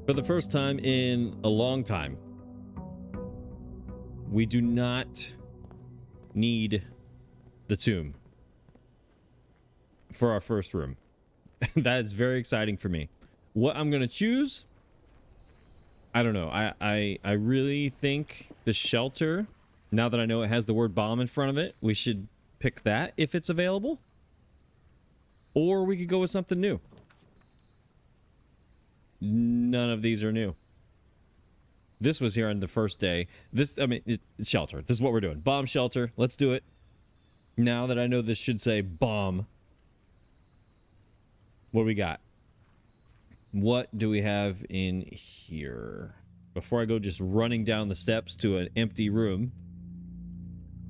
For the first time in a long time, we do not need the tomb for our first room. That is very exciting for me. What I'm gonna choose, I don't know. I really think the shelter, now that I know it has the word bomb in front of it, we should pick that if it's available. Or we could go with something new. None of these are new. This was here on the first day. It's shelter. This is what we're doing. Bomb shelter. Let's do it. Now that I know this should say bomb. What do we got? What do we have in here? Before I go just running down the steps to an empty room,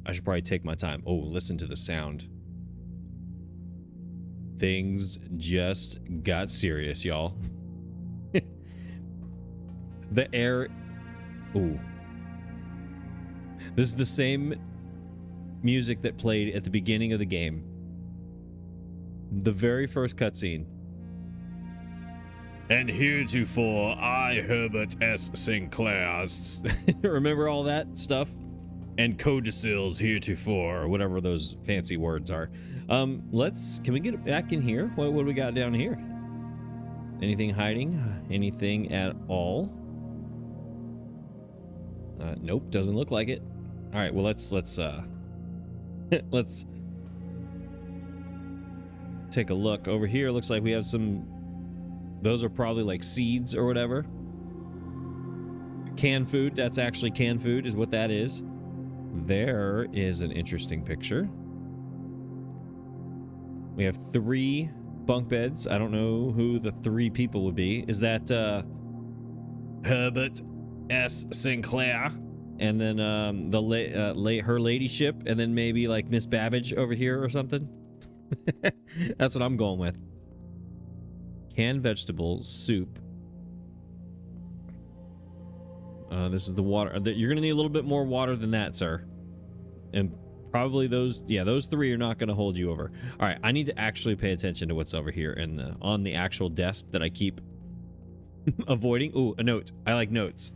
I should probably take my time. Oh, listen to the sound. Things just got serious, y'all. The air... Ooh. This is the same music that played at the beginning of the game. The very first cutscene. And heretofore, I, Herbert S. Sinclair. Remember all that stuff? And codicils heretofore, or whatever those fancy words are. Can we get it back in here? What do we got down here? Anything hiding? Anything at all? Nope, doesn't look like it. All right, well, let's let's take a look. Over here, looks like we have some, those are probably like seeds or whatever. Canned food, that's actually canned food is what that is. There is an interesting picture. We have 3 bunk beds. I don't know who the 3 people would be. Is that Herbert S. Sinclair? And then her ladyship, and then maybe like Miss Babbage over here or something. That's what I'm going with. Canned vegetables, soup. This is the water. You're gonna need a little bit more water than that, sir. And probably those 3 are not gonna hold you over. All right, I need to actually pay attention to what's over here and on the actual desk that I keep avoiding. Ooh, a note. I like notes.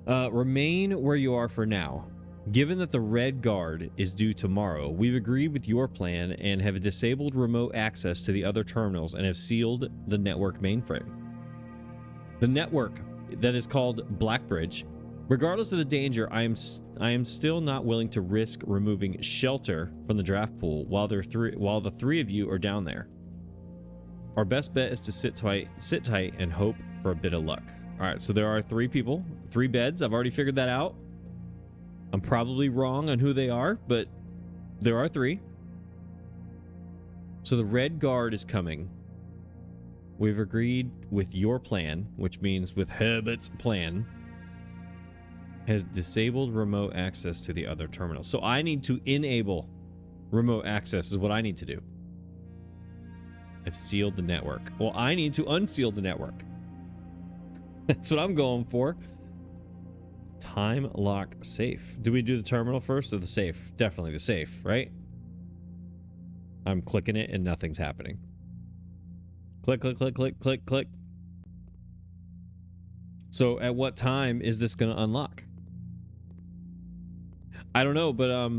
Remain where you are for now. Given that the Red Guard is due tomorrow, we've agreed with your plan and have disabled remote access to the other terminals and have sealed the network mainframe. The network that is called Blackbridge. Regardless of the danger, I am still not willing to risk removing shelter from the draft pool while the 3 of you are down there. Our best bet is to sit tight and hope for a bit of luck. All right, so there are 3 people, 3 beds. I've already figured that out. I'm probably wrong on who they are, but there are 3. So the Red Guard is coming. We've agreed with your plan, which means with Herbert's plan, has disabled remote access to the other terminals. So I need to enable remote access is what I need to do. I've sealed the network. Well, I need to unseal the network. That's what I'm going for. Time lock safe. Do we do the terminal first or the safe? Definitely the safe, right? I'm clicking it and nothing's happening. Click, click, click, click, click, click. So at what time is this going to unlock? I don't know, but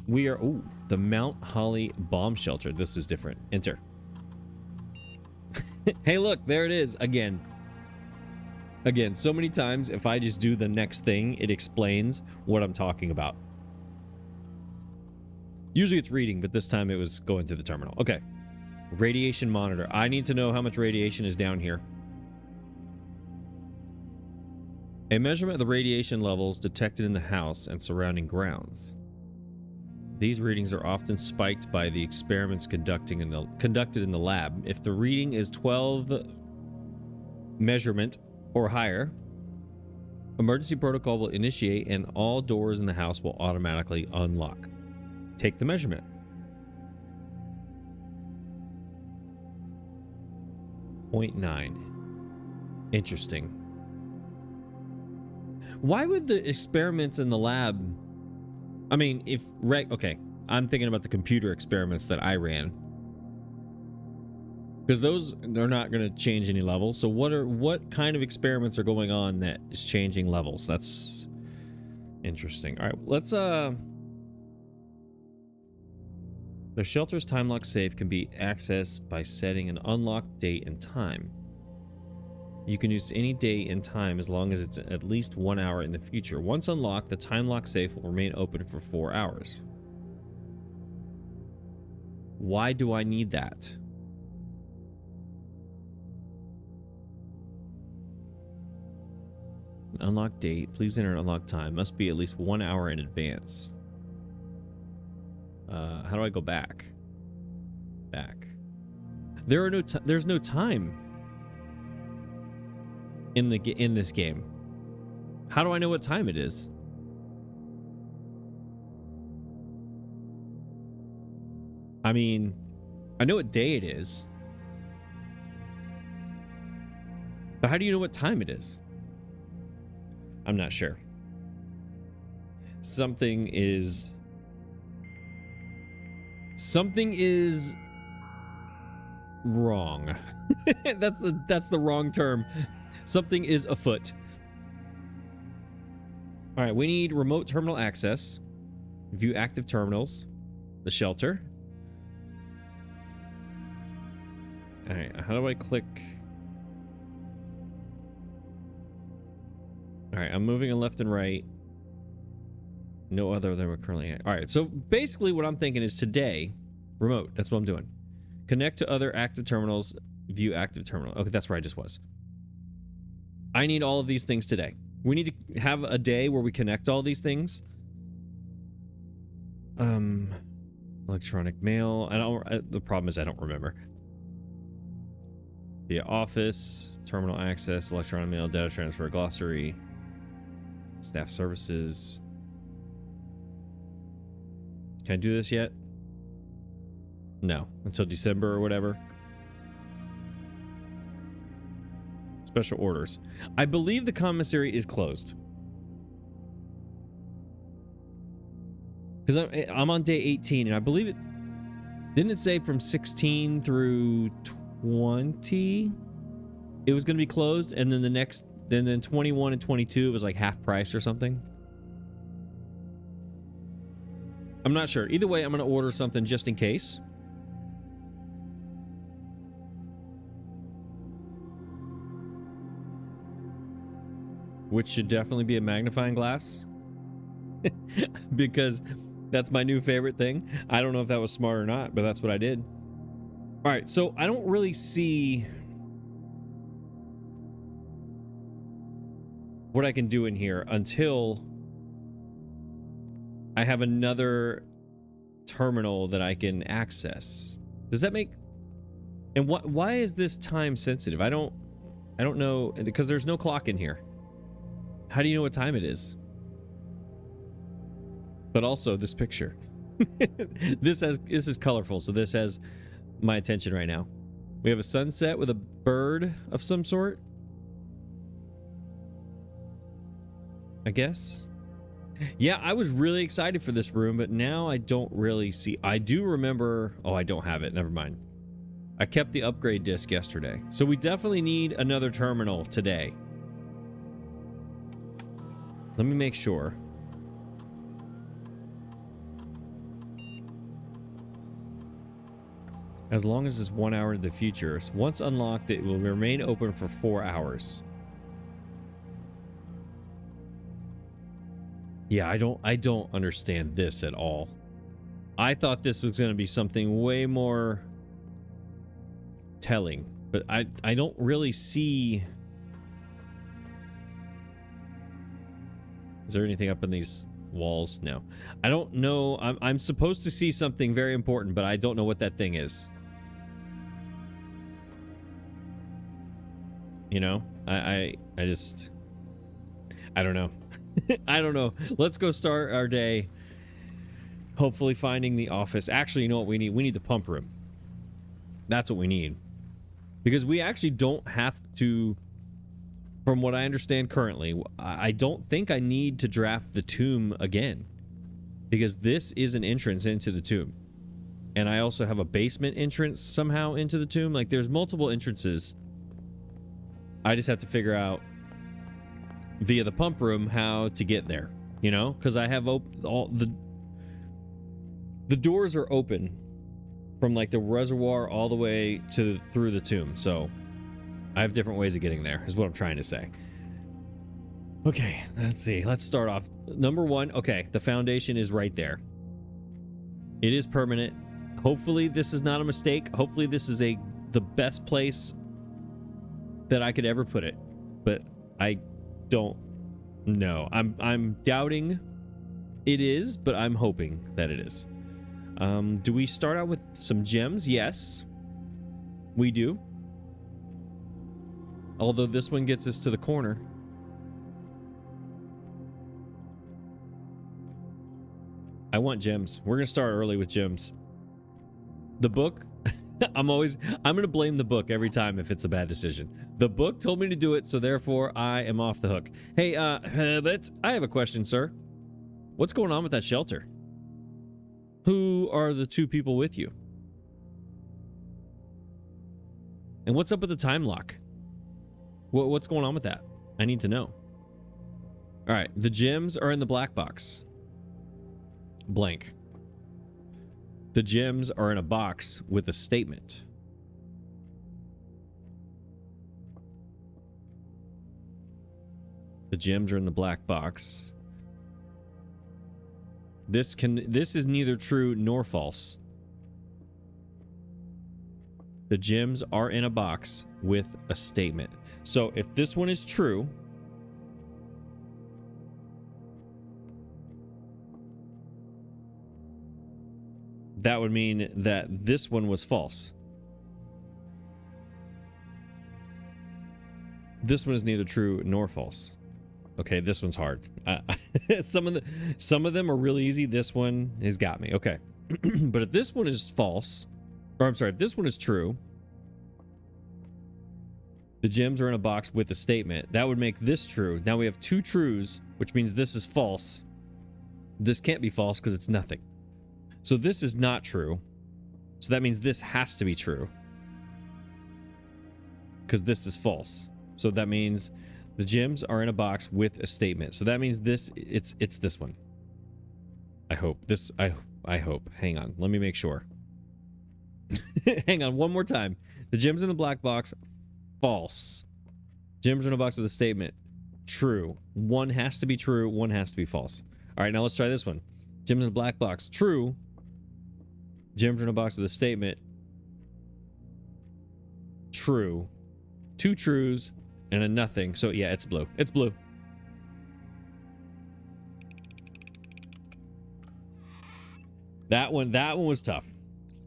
we are, ooh, the Mount Holly bomb shelter. This is different. Enter. Hey, look, there it is again. Again, so many times if I just do the next thing, it explains what I'm talking about. Usually it's reading, but this time it was going to the terminal. Okay. Radiation monitor. I need to know how much radiation is down here. A measurement of the radiation levels detected in the house and surrounding grounds. These readings are often spiked by the experiments conducted in the lab. If the reading is 12 measurement or higher, emergency protocol will initiate and all doors in the house will automatically unlock. Take the measurement. .9. Interesting. Why would the experiments in the lab... I mean, okay, I'm thinking about the computer experiments that I ran. Because those, they're not going to change any levels. So what kind of experiments are going on that is changing levels? That's interesting. All right, let's the shelter's time lock safe can be accessed by setting an unlocked date and time. You can use any date and time as long as it's at least 1 hour in the future. Once unlocked, the time lock safe will remain open for 4 hours. Why do I need that? Unlock date. Please enter unlock time. Must be at least 1 hour in advance. How do I go back? Back. There's no time in this game. How do I know what time it is? I mean, I know what day it is. But how do you know what time it is? I'm not sure. Something is wrong. That's the wrong term. Something is afoot. All right, we need remote terminal access. View active terminals. The shelter. All right, how do I click? All right, I'm moving left and right. No other than we're currently at. All right, so basically what I'm thinking is today, remote, that's what I'm doing. Connect to other active terminals, view active terminal. Okay, that's where I just was. I need all of these things today. We need to have a day where we connect all these things. Electronic mail. The problem is I don't remember. Via office, terminal access, electronic mail, data transfer, glossary, staff services. Can I do this yet? No, until December or whatever. Special orders. I believe the commissary is closed. Because I'm on day 18, and I believe it... Didn't it say from 16 through 20? It was going to be closed, and then the next... Then 21 and 22, it was like half price or something. I'm not sure. Either way, I'm going to order something just in case. Which should definitely be a magnifying glass. Because that's my new favorite thing. I don't know if that was smart or not, but that's what I did. All right, so I don't really see what I can do in here until I have another terminal that I can access. Does that make... And why is this time sensitive? I don't know, because there's no clock in here. How do you know what time it is? But also this picture. This is colorful, so this has my attention right now. We have a sunset with a bird of some sort, I guess. Yeah, I was really excited for this room, but now I don't really see... I do remember... Oh, I don't have it. Never mind. I kept the upgrade disc yesterday. So we definitely need another terminal today. Let me make sure. As long as it's 1 hour in the future. Once unlocked, it will remain open for 4 hours. Yeah, I don't understand this at all. I thought this was going to be something way more telling, but I don't really see... Is there anything up in these walls? No. I don't know. I'm supposed to see something very important, but I don't know what that thing is. You know? I just... I don't know. I don't know. Let's go start our day. Hopefully finding the office. Actually, you know what we need? We need the pump room. That's what we need. Because we actually don't have to... From what I understand currently, I don't think I need to draft the tomb again. Because this is an entrance into the tomb. And I also have a basement entrance somehow into the tomb. Like, there's multiple entrances. I just have to figure out via the pump room how to get there, you know, because I have all the doors are open from like the reservoir all the way to through the tomb. So I have different ways of getting there is what I'm trying to say. Okay, let's see. Let's start off. Number one, okay, the foundation is right there. It is permanent. Hopefully this is not a mistake. Hopefully this is the best place that I could ever put it. But I don't know. I'm doubting it is, but I'm hoping that it is. Do we start out with some gems? Yes, we do. Although this one gets us to the corner. I want gems. We're gonna start early with gems. The book, I'm gonna blame the book every time if it's a bad decision. The book told me to do it, so therefore I am off the hook. Hey, I have a question, sir. What's going on with that shelter? Who are the two people with you? And what's up with the time lock? What's going on with that? I need to know. All right, the gems are in the black box. Blank. The gems are in a box with a statement. The gems are in the black box. This is neither true nor false. The gems are in a box with a statement. So if this one is true, that would mean that this one was false. This one is neither true nor false. Okay, this one's hard. Some of them are really easy. This one has got me. Okay. But if this one is false, or I'm sorry, if this one is true, the gems are in a box with a statement. That would make this true. Now we have two trues, which means this is false. This can't be false because it's nothing. So this is not true. So that means this has to be true. Because this is false. So that means the gems are in a box with a statement. So that means this, it's this one. I hope. I hope. Hang on. Let me make sure. Hang on one more time. The gems in the black box, false. Gems are in a box with a statement, true. One has to be true, one has to be false. All right, now let's try this one. Gems in the black box, true. Gems in a box with a statement, true. Two trues and a nothing. So yeah, it's blue. It's blue. That one was tough.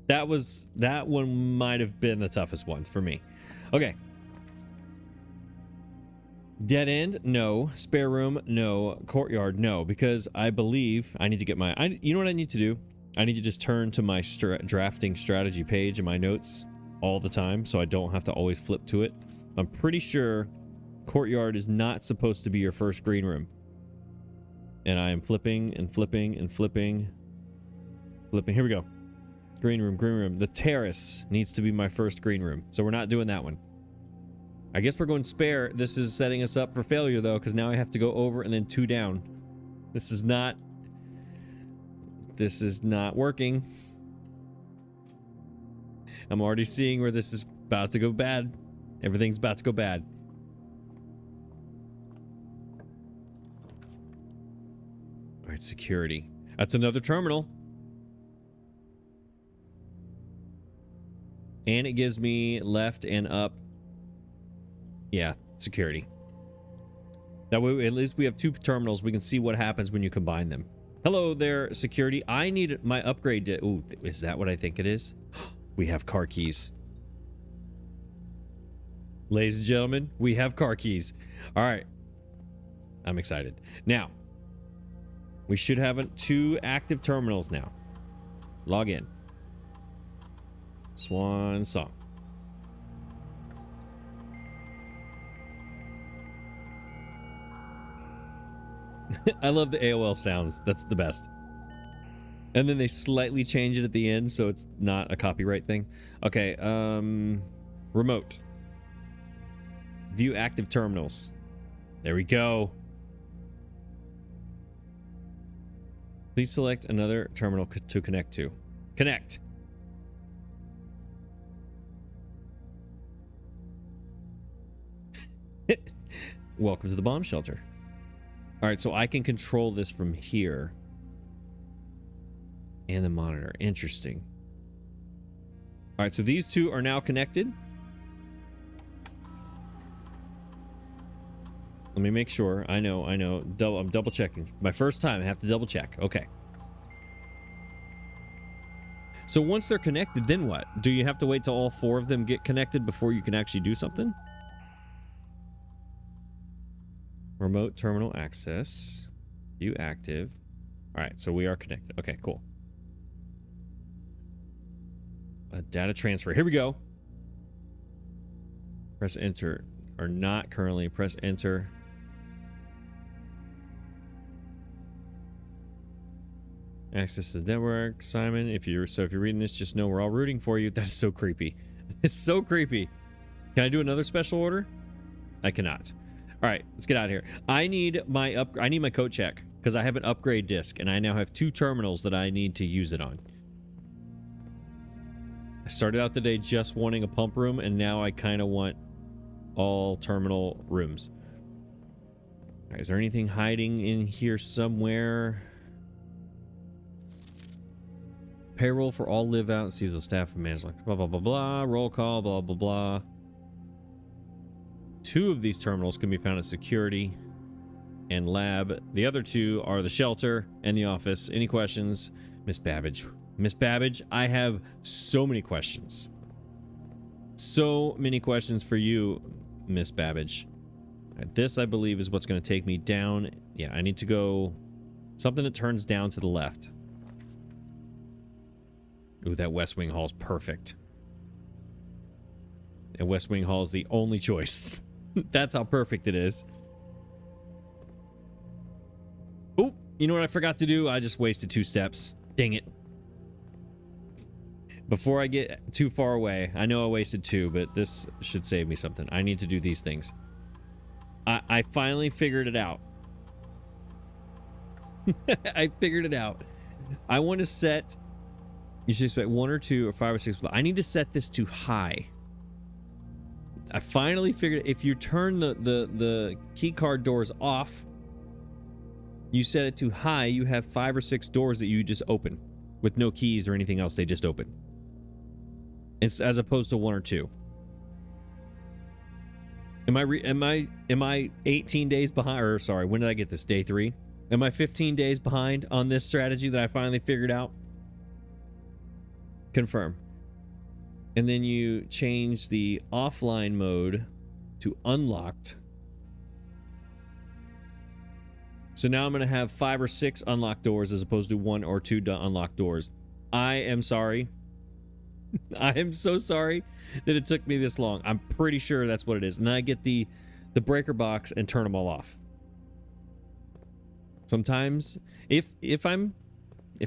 That one might have been the toughest one for me. Okay. Dead end, no. Spare room, no. Courtyard, no. Because I believe I need to get my... you know what I need to do? I need to just turn to my drafting strategy page in my notes all the time so I don't have to always flip to it. I'm pretty sure courtyard is not supposed to be your first green room. And I am flipping and flipping and flipping. Flipping. Here we go. Green room, green room. The terrace needs to be my first green room. So we're not doing that one. I guess we're going spare. This is setting us up for failure, though, because now I have to go over and then two down. This is not working. I'm already seeing where this is about to go bad. Everything's about to go bad. All right, security. That's another terminal. And it gives me left and up. Yeah, security. That way, at least we have two terminals. We can see what happens when you combine them. Hello there, security. I need my upgrade to... Ooh, is that what I think it is? We have car keys. Ladies and gentlemen, we have car keys. All right. I'm excited. Now, we should have two active terminals now. Log in. Swan song. I love the AOL sounds. That's the best. And then they slightly change it at the end, so it's not a copyright thing. Okay, remote. View active terminals. There we go. Please select another terminal to connect to. Connect. Welcome to the bomb shelter. All right, so I can control this from here. And the monitor. Interesting. All right, so these two are now connected. Let me make sure. I know. I'm double checking. My first time, I have to double check. Okay. So once they're connected, then what? Do you have to wait till all four of them get connected before you can actually do something? Remote terminal access. View active. All right, so we are connected. Okay, cool. Data transfer. Here we go. Press enter. Or not currently. Press enter. Access to the network. Simon, if you're reading this, just know we're all rooting for you. That is so creepy. It's so creepy. Can I do another special order? I cannot. All right, let's get out of here. I need my code check because I have an upgrade disk and I now have 2 terminals that I need to use it on. I started out the day just wanting a pump room and now I kind of want all terminal rooms. All right, is there anything hiding in here somewhere? Payroll for all live out seasonal staff and management. Blah, blah, blah, blah. Roll call, blah, blah, blah. 2 of these terminals can be found at security and lab. The other 2 are the shelter and the office. Any questions? Miss Babbage. Miss Babbage, I have so many questions. So many questions for you, Miss Babbage. This, I believe, is what's going to take me down. Yeah, I need to go something that turns down to the left. Ooh, that West Wing Hall is perfect. And West Wing Hall is the only choice. That's how perfect it is. Oh, you know what I forgot to do? I just wasted 2 steps. Dang it. Before I get too far away, I know I wasted 2, but this should save me something. I need to do these things. I finally figured it out. I figured it out. I want to set... You should expect 1 or 2 or 5 or 6. I need to set this to high. I finally figured if you turn the key card doors off, you set it to high, you have 5 or 6 doors that you just open with no keys or anything else. They just open. It's as opposed to 1 or 2. Am I 18 days behind? Or sorry, when did I get this? Day 3? Am I 15 days behind on this strategy that I finally figured out? Confirm. And then you change the offline mode to unlocked. So now I'm going to have 5 or 6 unlocked doors as opposed to 1 or 2 unlocked doors. I am sorry. I am so sorry that it took me this long. I'm pretty sure that's what it is. And then I get the breaker box and turn them all off. Sometimes, if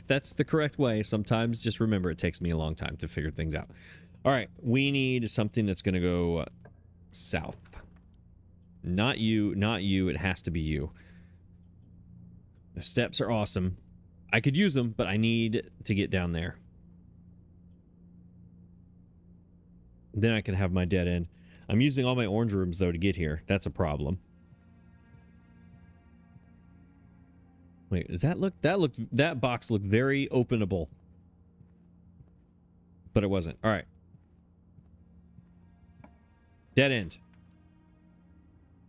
that's the correct way, sometimes just remember it takes me a long time to figure things out. All right, we need something that's going to go south. Not you, not you. It has to be you. The steps are awesome. I could use them, but I need to get down there. Then I can have my dead end. I'm using all my orange rooms, though, to get here. That's a problem. Wait, does that box looked very openable. But it wasn't. All right. Dead end.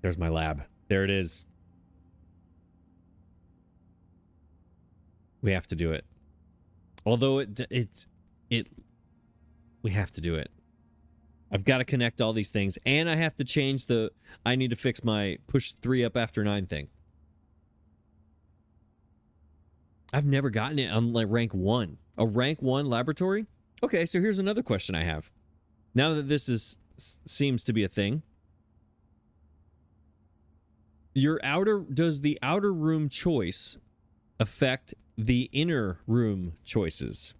There's my lab. There it is. We have to do it. Although we have to do it. I've got to connect all these things, and I have to change I need to fix my push 3 up after 9 thing. I've never gotten it on like rank 1. A rank 1 laboratory? Okay, so here's another question I have. Now that this seems to be a thing. Does the outer room choice affect the inner room choices.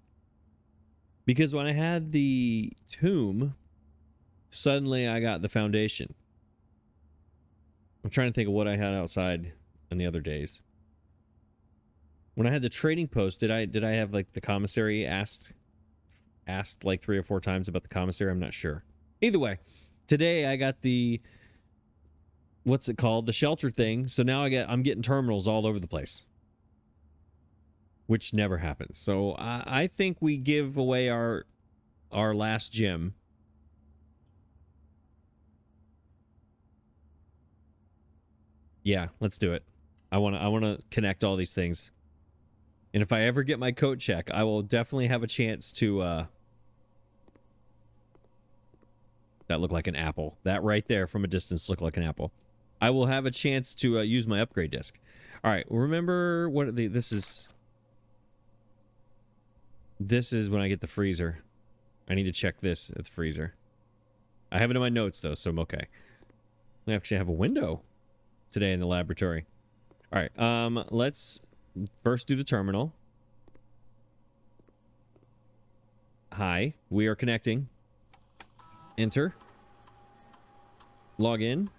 Because when I had the tomb, suddenly I got the foundation. I'm trying to think of what I had outside on the other days. When I had the trading post, did I have like the commissary asked like 3 or 4 times about the commissary? I'm not sure. Either way, today I got the, what's it called? The shelter thing. So now I'm getting terminals all over the place, which never happens. So I think we give away our last gem. Yeah, let's do it. I want to connect all these things. And if I ever get my coat check, I will definitely have a chance to that looked like an apple. That right there from a distance looked like an apple. I will have a chance to use my upgrade disc. All right, remember what this is when I get the freezer. I need to check this at the freezer. I have it in my notes though, so I'm okay. I actually have a window today in the laboratory. All right, let's first do the terminal. Hi, we are connecting. Enter. Log in.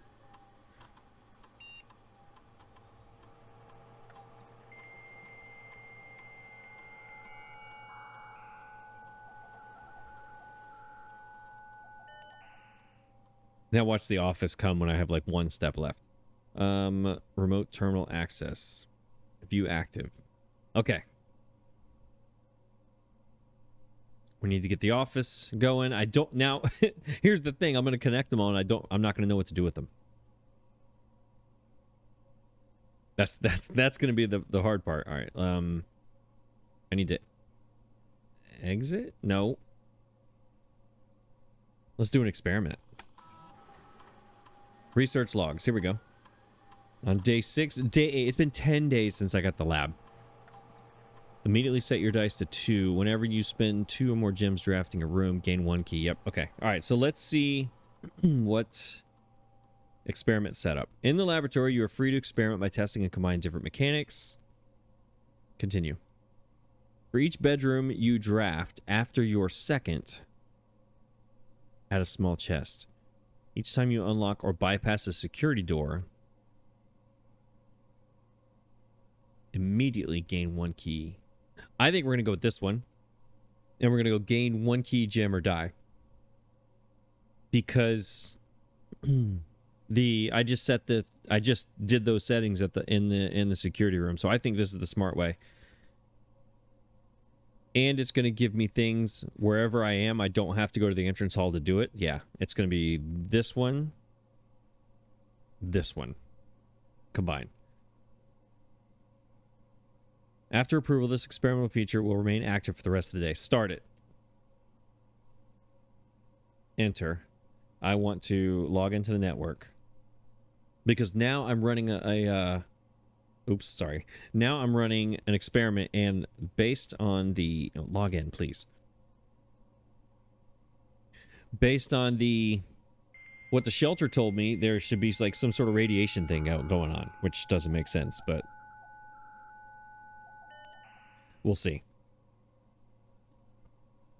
Now watch the office come when I have like 1 step left. Remote terminal access. View active. Okay. We need to get the office going. I don't now. Here's the thing. I'm going to connect them all, and I'm not going to know what to do with them. That's going to be the hard part. All right. I need to exit. No. Let's do an experiment. Research logs. Here we go. On day 6, day 8. It's been 10 days since I got the lab. Immediately set your dice to 2. Whenever you spend 2 or more gems drafting a room, gain 1 key. Yep. Okay. All right. So let's see what experiment setup. In the laboratory, you are free to experiment by testing and combine different mechanics. Continue. For each bedroom you draft after your second, add a small chest. Each time you unlock or bypass a security door, immediately gain 1 key. I think we're going to go with this one. And we're going to go gain 1 key, gem, or die. Because I just did those settings in the security room. So I think this is the smart way. And it's going to give me things wherever I am. I don't have to go to the entrance hall to do it. Yeah, it's going to be this one. This one. Combined. After approval, this experimental feature will remain active for the rest of the day. Start it. Enter. I want to log into the network. Because now I'm running oops, sorry. Now I'm running an experiment, and based on the... log in, please. Based on what the shelter told me, there should be like some sort of radiation thing going on, which doesn't make sense, but... we'll see.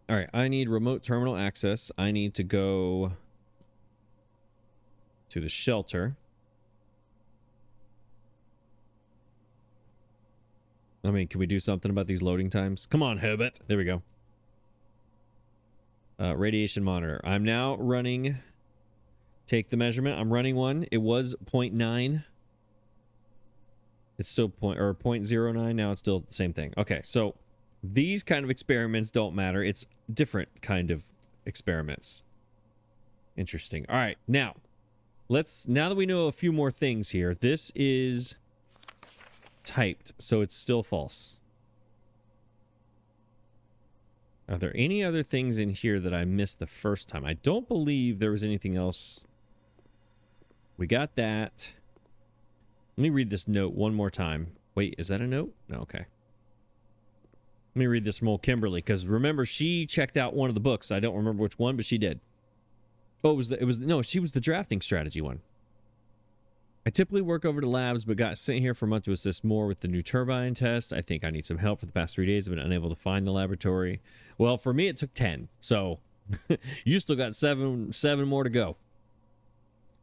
All right, I need remote terminal access. I need to go to the shelter. I mean, can we do something about these loading times? Come on, Herbert. There we go. Radiation monitor. I'm now running... take the measurement. I'm running one. It was 0.9. It's still 0.09. Now it's still the same thing. Okay, so these kind of experiments don't matter. It's different kind of experiments. Interesting. All right, now that we know a few more things here, this is typed, so it's still false. Are there any other things in here that I missed the first time? I don't believe there was anything else. We got that. Let me read this note one more time. Wait, is that a note? No, okay. Let me read this from old Kimberly, because remember, she checked out one of the books. I don't remember which one, but she did. Oh, no, she was the drafting strategy one. I typically work over to labs, but got sent here for a month to assist more with the new turbine test. I think I need some help. For the past 3 days, I've been unable to find the laboratory. Well, for me, it took 10. So you still got seven more to go.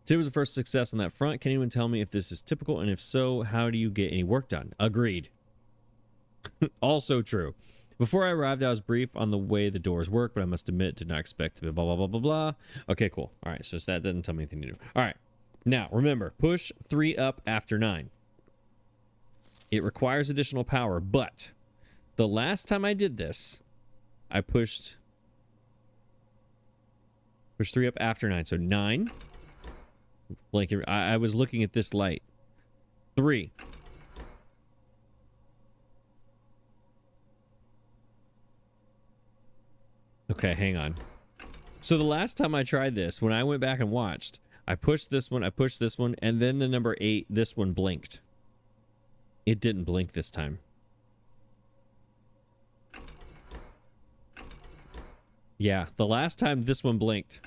Today was the first success on that front. Can anyone tell me if this is typical? And if so, how do you get any work done? Agreed. Also true. Before I arrived, I was briefed on the way the doors work, but I must admit, did not expect to be blah, blah, blah, blah, blah. Okay, cool. All right, so that doesn't tell me anything to do. All right. Now, remember, push 3 up after 9. It requires additional power, but the last time I did this, I pushed 3 up after 9. So 9. Like, I was looking at this light. 3. Okay, hang on. So the last time I tried this, when I went back and watched, I pushed this one, and then the number 8, this one blinked. It didn't blink this time. Yeah, the last time this one blinked,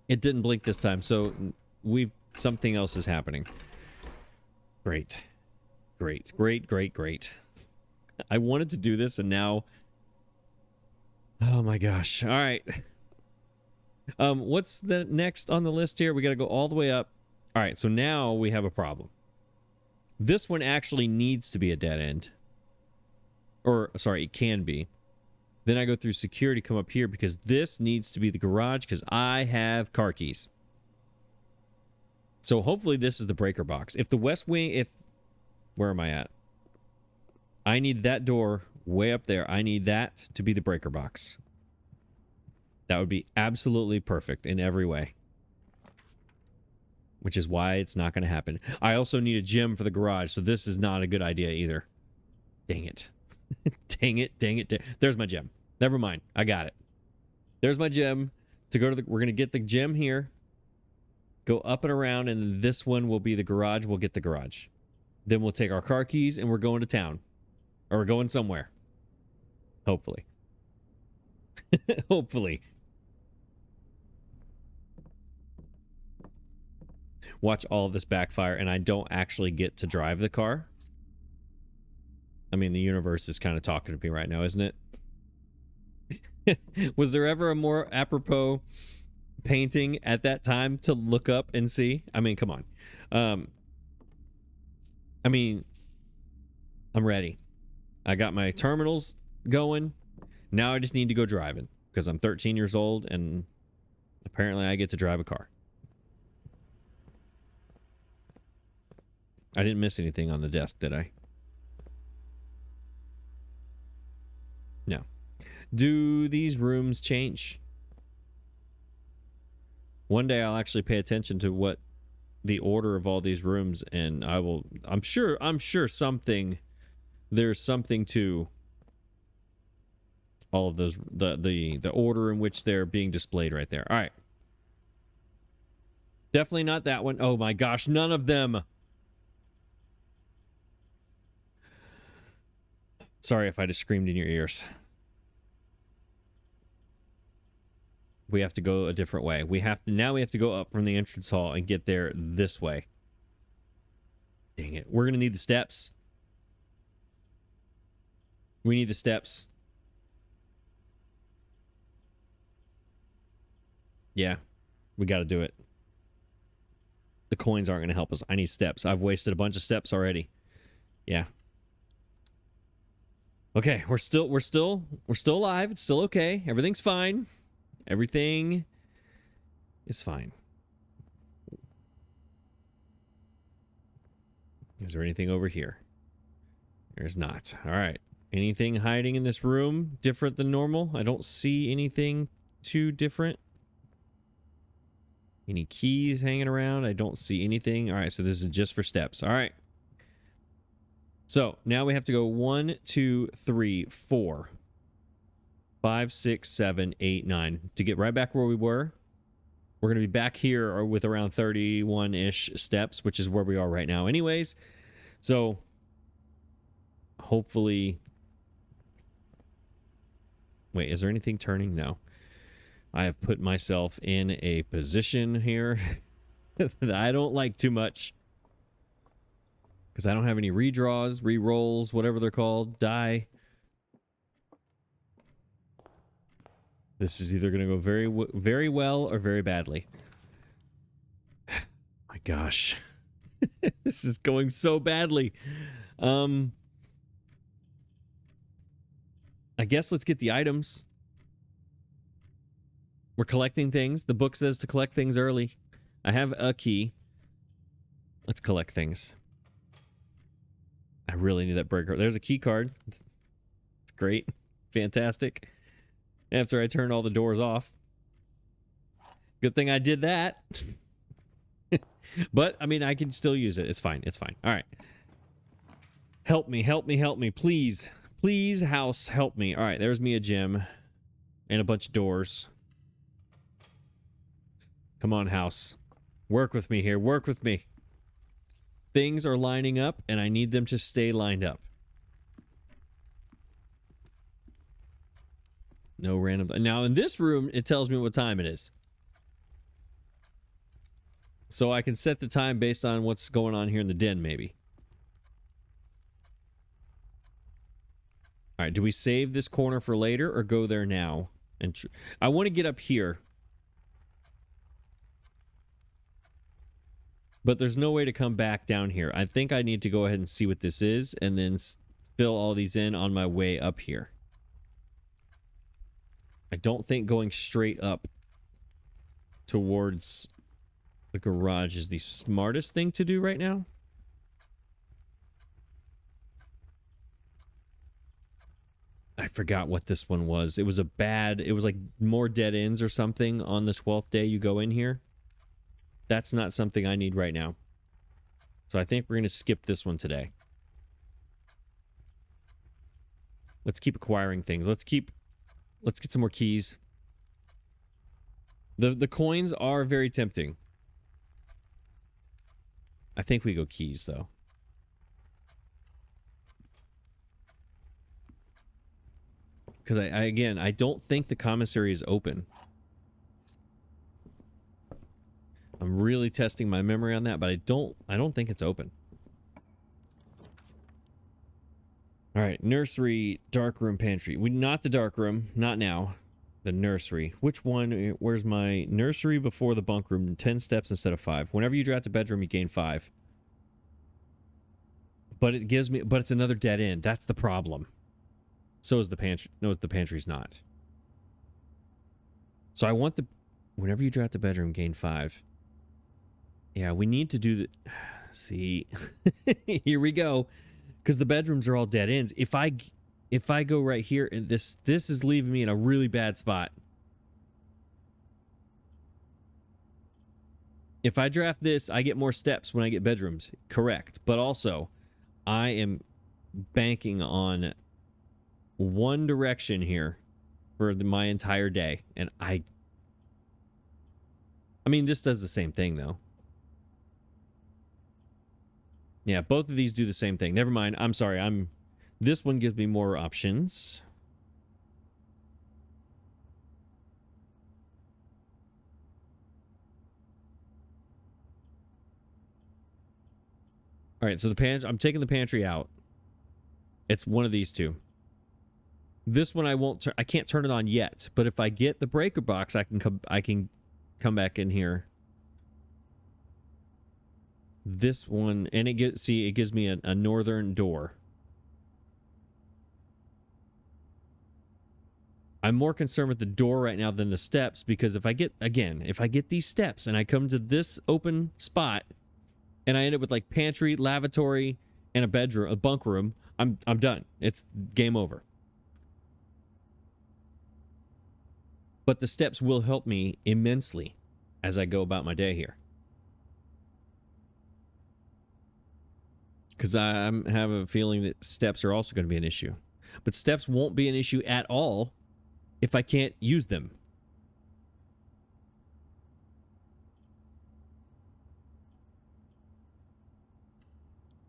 it didn't blink this time, so something else is happening. Great. Great, great, great, great. I wanted to do this, and now... Oh my gosh. All right. What's the next on the list here? We got to go all the way up. All right, so now we have a problem. This one actually needs to be a dead end. Or, sorry, it can be. Then I go through security, come up here, because this needs to be the garage, because I have car keys. So hopefully this is the breaker box. If the west wing, where am I at? I need that door way up there. I need that to be the breaker box. That would be absolutely perfect in every way. Which is why it's not going to happen. I also need a gym for the garage, so this is not a good idea either. Dang it. Dang it, dang it, there's my gym. Never mind. I got it. There's my gym. We're going to get the gym here. Go up and around, and this one will be the garage. We'll get the garage. Then we'll take our car keys, and we're going to town. Or we're going somewhere. Hopefully. Hopefully. Watch all of this backfire, and I don't actually get to drive the car. I mean, the universe is kind of talking to me right now, isn't it? Was there ever a more apropos painting at that time to look up and see? I mean, come on. I mean, I'm ready. I got my terminals going. Now I just need to go driving because I'm 13 years old and apparently I get to drive a car. I didn't miss anything on the desk, did I? No. Do these rooms change? One day I'll actually pay attention to what the order of all these rooms, and I'm sure there's something to all of those, the order in which they're being displayed right there. All right. Definitely not that one. Oh my gosh, none of them. Sorry if I just screamed in your ears. We have to go a different way. Now we have to go up from the entrance hall and get there this way. Dang it. We're going to need the steps. We need the steps. Yeah. We got to do it. The coins aren't going to help us. I need steps. I've wasted a bunch of steps already. Yeah. Okay, we're still alive. It's still okay. Everything's fine. Everything is fine. Is there anything over here? There's not. All right. Anything hiding in this room different than normal? I don't see anything too different. Any keys hanging around? I don't see anything. All right, so this is just for steps. All right. So now we have to go 1, 2, 3, 4, 5, 6, 7, 8, 9 to get right back where we were. We're going to be back here with around 31-ish steps, which is where we are right now anyways. So hopefully... Wait, is there anything turning? No. I have put myself in a position here that I don't like too much. Because I don't have any redraws, rerolls, whatever they're called, die. This is either going to go very well or very badly. My gosh. This is going so badly. I guess let's get the items. We're collecting things. The book says to collect things early. I have a key. Let's collect things. I really need that breaker. There's a key card. It's great. Fantastic. After I turned all the doors off. Good thing I did that. But, I mean, I can still use it. It's fine. It's fine. All right. Help me, help me, help me. Please. Please, house, help me. All right, there's me a gem. And a bunch of doors. Come on, house. Work with me here. Work with me. Things are lining up, and I need them to stay lined up. No random... Now, in this room, it tells me what time it is. So I can set the time based on what's going on here in the den, maybe. All right, do we save this corner for later or go there now? And I want to get up here. But there's no way to come back down here. I think I need to go ahead and see what this is and then fill all these in on my way up here. I don't think going straight up towards the garage is the smartest thing to do right now. I forgot what this one was. It was it was like more dead ends or something on the 12th day you go in here. That's not something I need right now. So I think we're going to skip this one today. Let's keep acquiring things. Let's get some more keys. The coins are very tempting. I think we go keys, though. Because again, I don't think the commissary is open. I'm really testing my memory on that, but I don't think it's open. All right, nursery, dark room, pantry. Not the dark room, not now. The nursery. Which one? Where's my nursery before the bunk room? 10 steps instead of 5. Whenever you draft a bedroom, you gain 5. But it gives me, but it's another dead end. That's the problem. So is the pantry. No, the pantry's not. So I want the, whenever you draft a bedroom, gain 5. Yeah, we need to do the, see, here we go. Because the bedrooms are all dead ends. If I go right here, and this is leaving me in a really bad spot. If I draft this, I get more steps when I get bedrooms. Correct. But also, I am banking on one direction here for my entire day. And I mean, this does the same thing, though. Yeah, both of these do the same thing. Never mind. I'm sorry. This one gives me more options. All right, so I'm taking the pantry out. It's one of these two. This one I can't turn it on yet, but if I get the breaker box, I can come back in here. This one, and it gives me a northern door. I'm more concerned with the door right now than the steps, because if I get these steps and I come to this open spot and I end up with like pantry, lavatory, and a bunk room, I'm done. It's game over. But the steps will help me immensely as I go about my day here. Because I have a feeling that steps are also going to be an issue. But steps won't be an issue at all if I can't use them.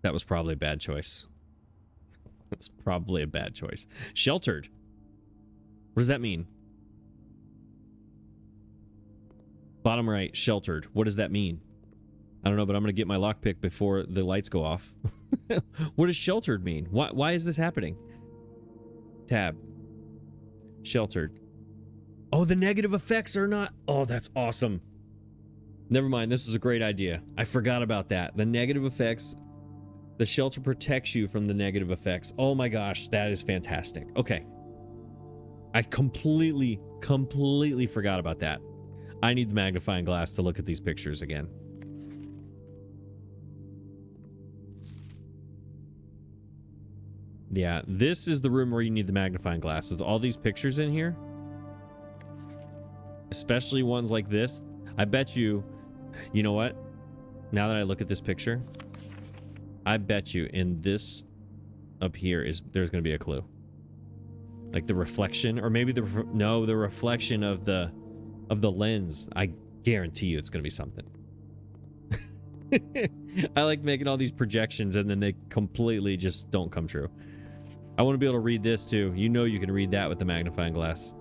That was probably a bad choice. That was probably a bad choice. Sheltered. What does that mean? Bottom right, sheltered. What does that mean? I don't know, but I'm going to get my lockpick before the lights go off. What does sheltered mean? Why is this happening? Tab. Sheltered. Oh, the negative effects are not... Oh, that's awesome. Never mind, this was a great idea. I forgot about that. The negative effects... The shelter protects you from the negative effects. Oh my gosh, that is fantastic. Okay. I completely forgot about that. I need the magnifying glass to look at these pictures again. Yeah, this is the room where you need the magnifying glass with all these pictures in here. Especially ones like this. I bet you, you know what? Now that I look at this picture, I bet you in this up here there's going to be a clue. Like the reflection, or maybe the reflection of the lens. I guarantee you it's going to be something. I like making all these projections and then they completely just don't come true. I want to be able to read this too. You know you can read that with the magnifying glass.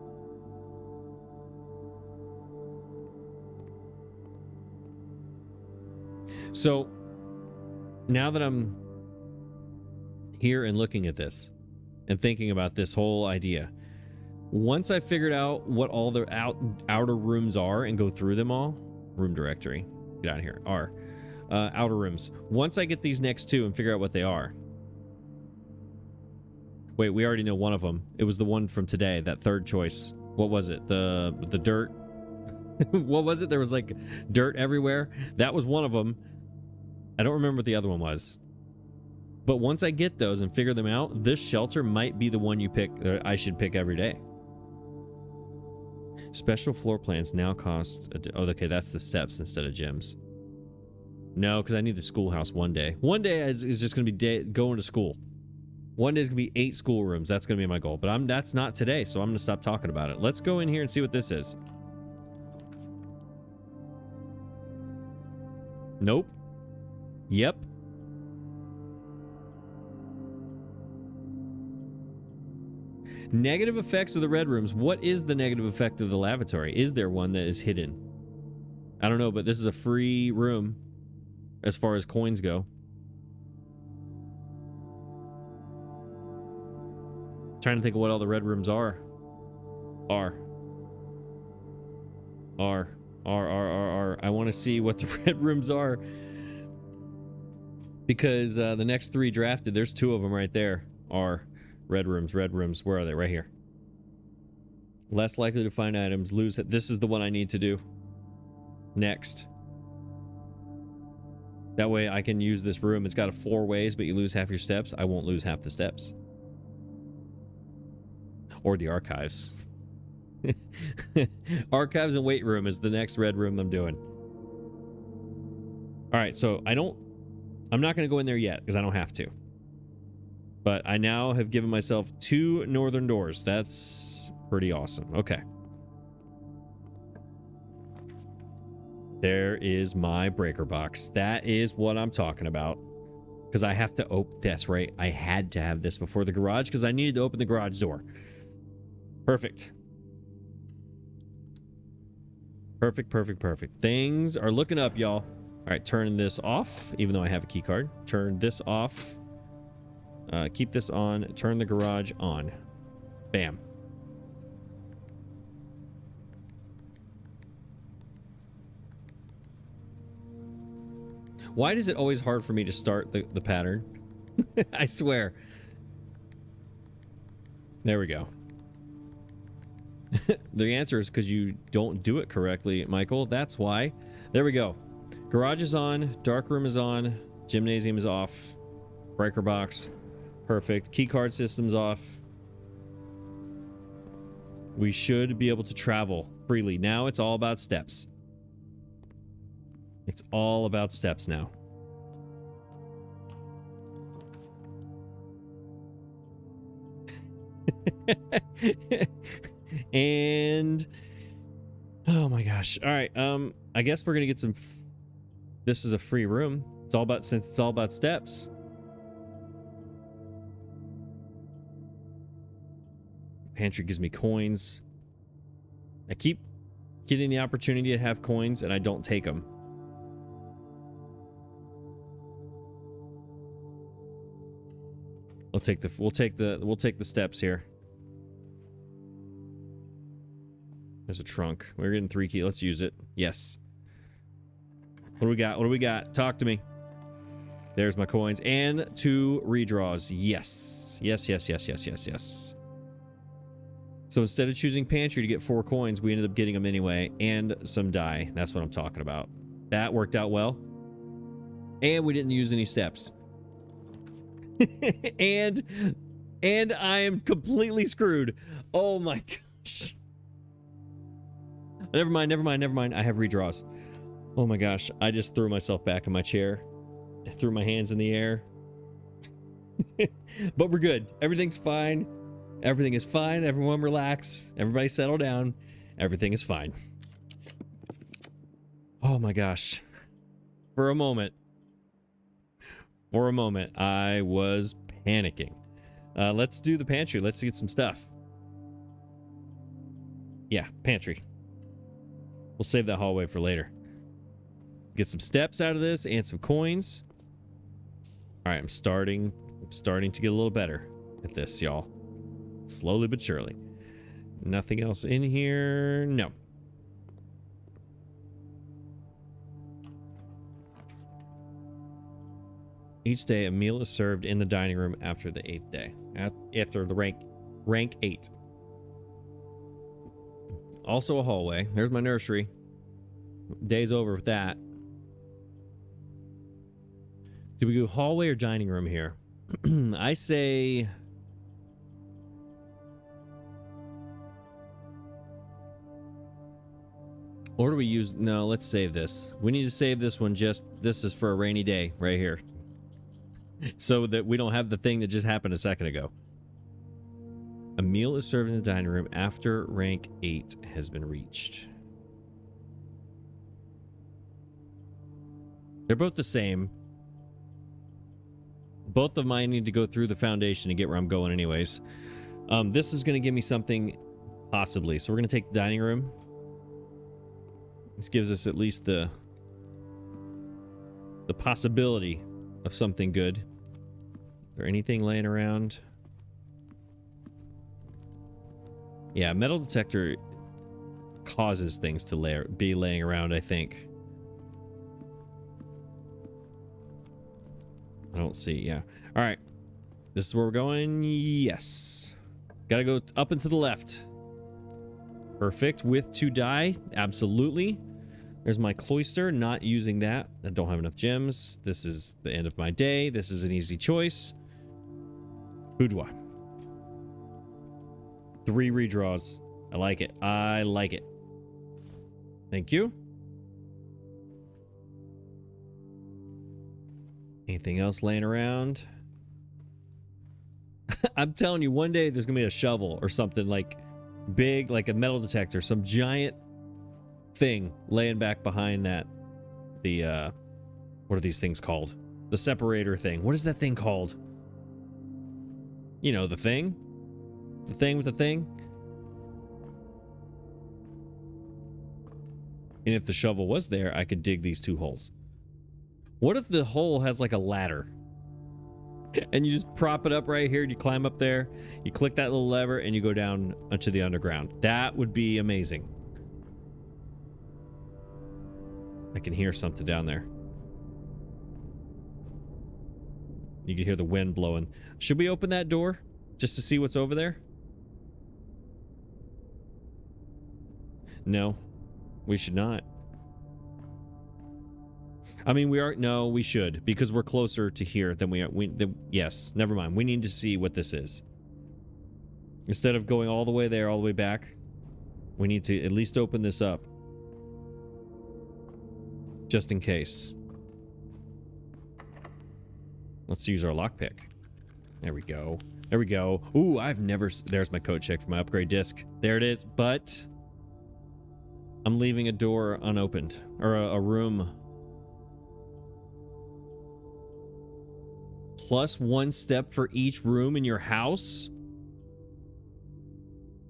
So now that I'm here and looking at this and thinking about this whole idea, once I figured out what all the outer rooms are and go through them all, room directory, get out of here, outer rooms. Once I get these next two and figure out what they are. Wait, we already know one of them. It was the one from today, that third choice. What was it? The dirt? What was it? There was like dirt everywhere. That was one of them. I don't remember what the other one was. But once I get those and figure them out, this shelter might be the one you pick, or I should pick every day. Special floor plans now cost... Oh, okay, that's the steps instead of gyms. No, because I need the schoolhouse one day. One day is just going to be going to school. One day is going to be 8 schoolrooms. That's going to be my goal. But that's not today, so I'm going to stop talking about it. Let's go in here and see what this is. Nope. Yep. Negative effects of the red rooms. What is the negative effect of the lavatory? Is there one that is hidden? I don't know, but this is a free room as far as coins go. Trying to think of what all the red rooms are. I want to see what the red rooms are. Because the next 3 drafted, there's 2 of them right there. Are red rooms. Where are they? Right here. Less likely to find items. Lose it. This is the one I need to do. Next. That way I can use this room. It's got a 4 ways, but you lose half your steps. I won't lose half the steps. Or the archives. Archives and weight room is the next red room I'm doing. Alright, so I'm not going to go in there yet because I don't have to. But I now have given myself 2 northern doors. That's pretty awesome. Okay. There is my breaker box. That is what I'm talking about. Because I have to open... That's right. I had to have this before the garage because I needed to open the garage door. Perfect. Perfect. Things are looking up, y'all. All right, turn this off, even though I have a key card. Turn this off. Keep this on. Turn the garage on. Bam. Why is it always hard for me to start the pattern? I swear. There we go. The answer is because you don't do it correctly, Michael. That's why. There we go. Garage is on. Dark room is on. Gymnasium is off. Breaker box. Perfect. Key card system's off. We should be able to travel freely. Now it's all about steps. It's all about steps now. And oh my gosh. All right. I guess we're gonna get some. This is a free room. Since it's all about steps. Pantry gives me coins. I keep getting the opportunity to have coins and I don't take them. We'll take the steps here. There's a trunk. We're getting 3 keys. Let's use it. Yes. What do we got? What do we got? Talk to me. There's my coins and 2 redraws. Yes. Yes, yes, yes, yes, yes, yes. So instead of choosing pantry to get 4 coins, we ended up getting them anyway, and some die. That's what I'm talking about. That worked out well. And we didn't use any steps. and I am completely screwed. Oh my gosh. Never mind, never mind, never mind. I have redraws. Oh my gosh. I just threw myself back in my chair. I threw my hands in the air. But we're good. Everything's fine. Everything is fine. Everyone relax. Everybody settle down. Everything is fine. Oh my gosh. For a moment, I was panicking. Let's do the pantry. Let's get some stuff. Yeah, pantry. We'll save that hallway for later. Get some steps out of this and some coins. All right, I'm starting to get a little better at this, y'all. Slowly but surely. Nothing else in here. No. Each day, a meal is served in the dining room after the 8th day. After the rank 8. Also a hallway. There's my nursery. Day's over with that. Do we go hallway or dining room here? I say... Or do we use... No, let's save this. We need to save this one just... This is for a rainy day right here. So that we don't have the thing that just happened a second ago. A meal is served in the dining room after rank 8 has been reached. They're both the same. Both of mine need to go through the foundation to get where I'm going anyways. This is going to give me something, possibly. So we're going to take the dining room. This gives us at least the possibility of something good. Is there anything laying around? Yeah, metal detector causes things to be laying around, I think. I don't see, yeah. All right. This is where we're going. Yes. Gotta go up and to the left. Perfect. With 2 die. Absolutely. There's my cloister. Not using that. I don't have enough gems. This is the end of my day. This is an easy choice. Boudoir. 3 redraws. I like it. I like it. Thank you. Anything else laying around? I'm telling you, one day there's gonna be a shovel or something like big, like a metal detector, some giant thing laying back behind that. The what are these things called? The separator thing. What is that thing called? You know, the thing? The thing with the thing? And if the shovel was there, I could dig these 2 holes. What if the hole has like a ladder? And you just prop it up right here and you climb up there, you click that little lever and you go down into the underground. That would be amazing. I can hear something down there. You can hear the wind blowing. Should we open that door just to see what's over there? No, we should not. I mean, we should, because we're closer to here than we are. Yes, never mind. We need to see what this is. Instead of going all the way there, all the way back, we need to at least open this up. Just in case. Let's use our lockpick. There we go. There we go. Ooh, there's my code check for my upgrade disc. There it is, but I'm leaving a door unopened, or a room. Plus 1 step for each room in your house?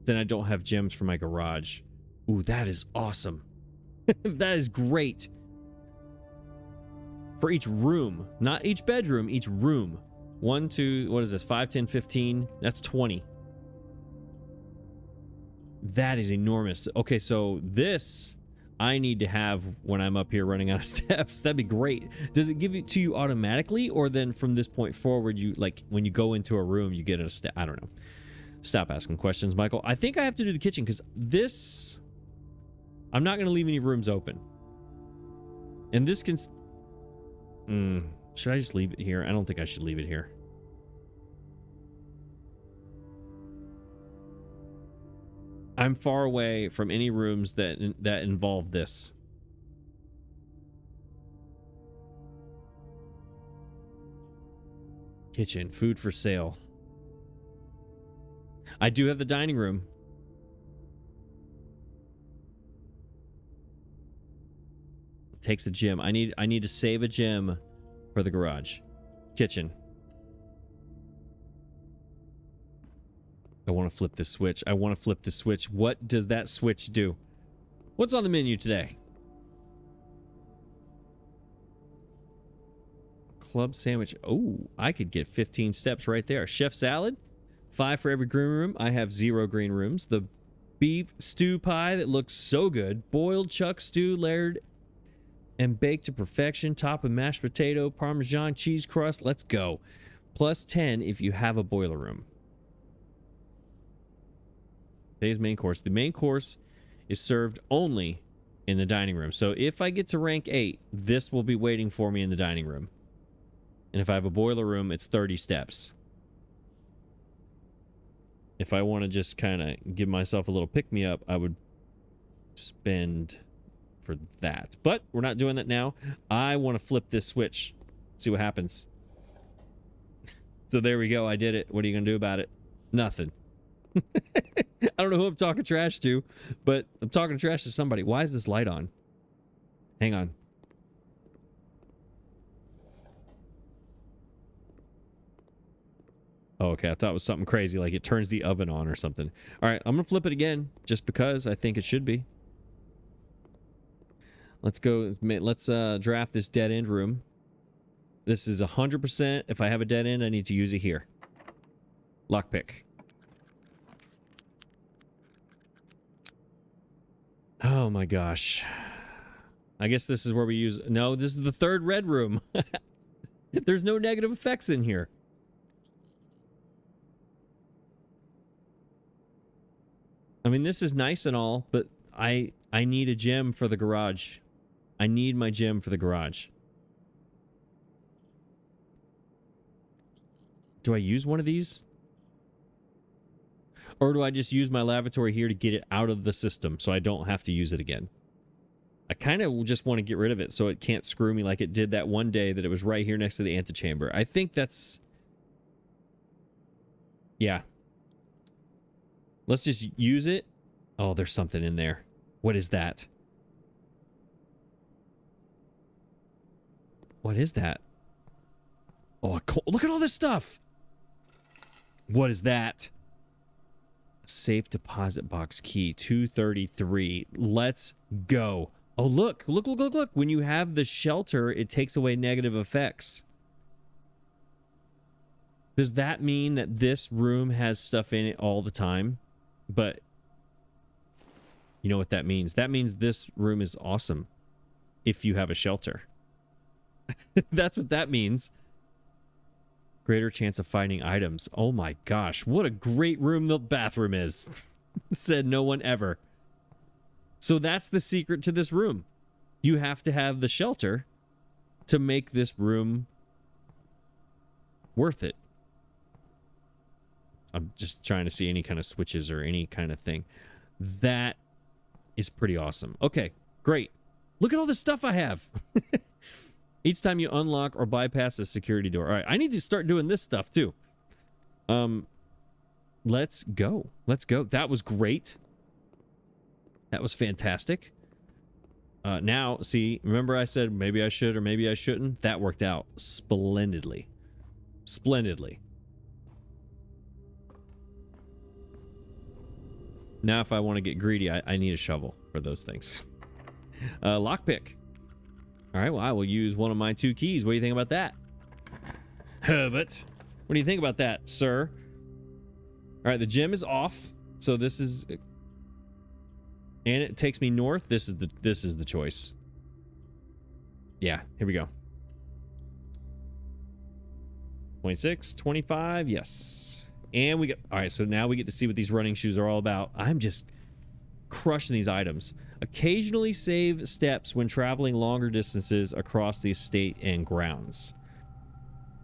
Then I don't have gems for my garage. Ooh, that is awesome. That is great. For each room. Not each bedroom, each room. 1, 2, what is this? 5, 10, 15. That's 20. That is enormous. Okay, so this I need to have when I'm up here running out of steps. That'd be great. Does it give it to you automatically, or then from this point forward, you like when you go into a room, you get a step? I don't know. Stop asking questions, Michael. I think I have to do the kitchen because this, I'm not going to leave any rooms open. And this can, should I just leave it here? I don't think I should leave it here. I'm far away from any rooms that involve this. Kitchen, food for sale. I do have the dining room. Takes a gym. I need to save a gym for the garage. Kitchen. I want to flip this switch. I want to flip the switch. What does that switch do? What's on the menu today? Club sandwich. Oh, I could get 15 steps right there. Chef salad. 5 for every green room. I have 0 green rooms. The beef stew pie that looks so good. Boiled chuck stew layered and baked to perfection. Top of mashed potato, Parmesan cheese crust. Let's go. Plus 10 if you have a boiler room. Today's main course. The main course is served only in the dining room. So if I get to rank 8, this will be waiting for me in the dining room. And if I have a boiler room, it's 30 steps. If I want to just kind of give myself a little pick-me-up, I would spend for that. But we're not doing that now. I want to flip this switch. See what happens. So there we go. I did it. What are you going to do about it? Nothing. I don't know who I'm talking trash to, but I'm talking trash to somebody. Why is this light on? Hang on. Oh, okay. I thought it was something crazy, like it turns the oven on or something. All right, I'm gonna flip it again, just because I think it should be. Let's go. Let's draft this dead end room. This is 100%. If I have a dead end, I need to use it here. Lockpick. Oh my gosh. I guess this is where we use... No, this is the 3rd red room. There's no negative effects in here. I mean, this is nice and all, but I need a gym for the garage. I need my gym for the garage. Do I use one of these? Or do I just use my lavatory here to get it out of the system so I don't have to use it again? I kind of just want to get rid of it so it can't screw me like it did that one day that it was right here next to the antechamber. I think that's... Yeah. Let's just use it. Oh, there's something in there. What is that? What is that? Oh, look at all this stuff. What is that? Safe deposit box key 233. Let's go. Oh, look. When you have the shelter, it takes away negative effects. Does that mean that this room has stuff in it all the time? But you know what that means? That means this room is awesome if you have a shelter. That's what that means. Greater chance of finding items. Oh my gosh, what a great room the bathroom is. Said no one ever. So that's the secret to this room. You have to have the shelter to make this room worth it. I'm just trying to see any kind of switches or any kind of thing. That is pretty awesome. Okay, great. Look at all this stuff I have. Each time you unlock or bypass a security door. All right, I need to start doing this stuff too. Let's go. Let's go. That was great. That was fantastic. Now, see, remember I said maybe I should or maybe I shouldn't? That worked out splendidly. Splendidly. Now, if I want to get greedy, I need a shovel for those things. Lockpick. All right, well, I will use one of my 2 keys. What do you think about that? Herbert. What do you think about that, sir? All right, the gym is off, so this is, and it takes me north. This is the choice. Yeah, here we go. 26, 25, yes. And we get, all right, so now we get to see what these running shoes are all about. I'm just crushing these items. Occasionally save steps when traveling longer distances across the estate and grounds.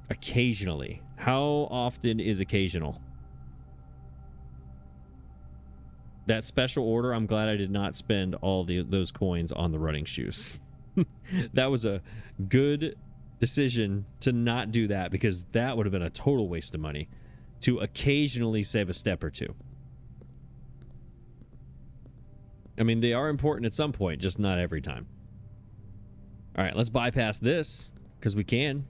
Occasionally. How often is occasional? That special order, I'm glad I did not spend all those coins on the running shoes. That was a good decision to not do that, because that would have been a total waste of money. To occasionally save a step or two. I mean, they are important at some point, just not every time. All right, let's bypass this, because we can.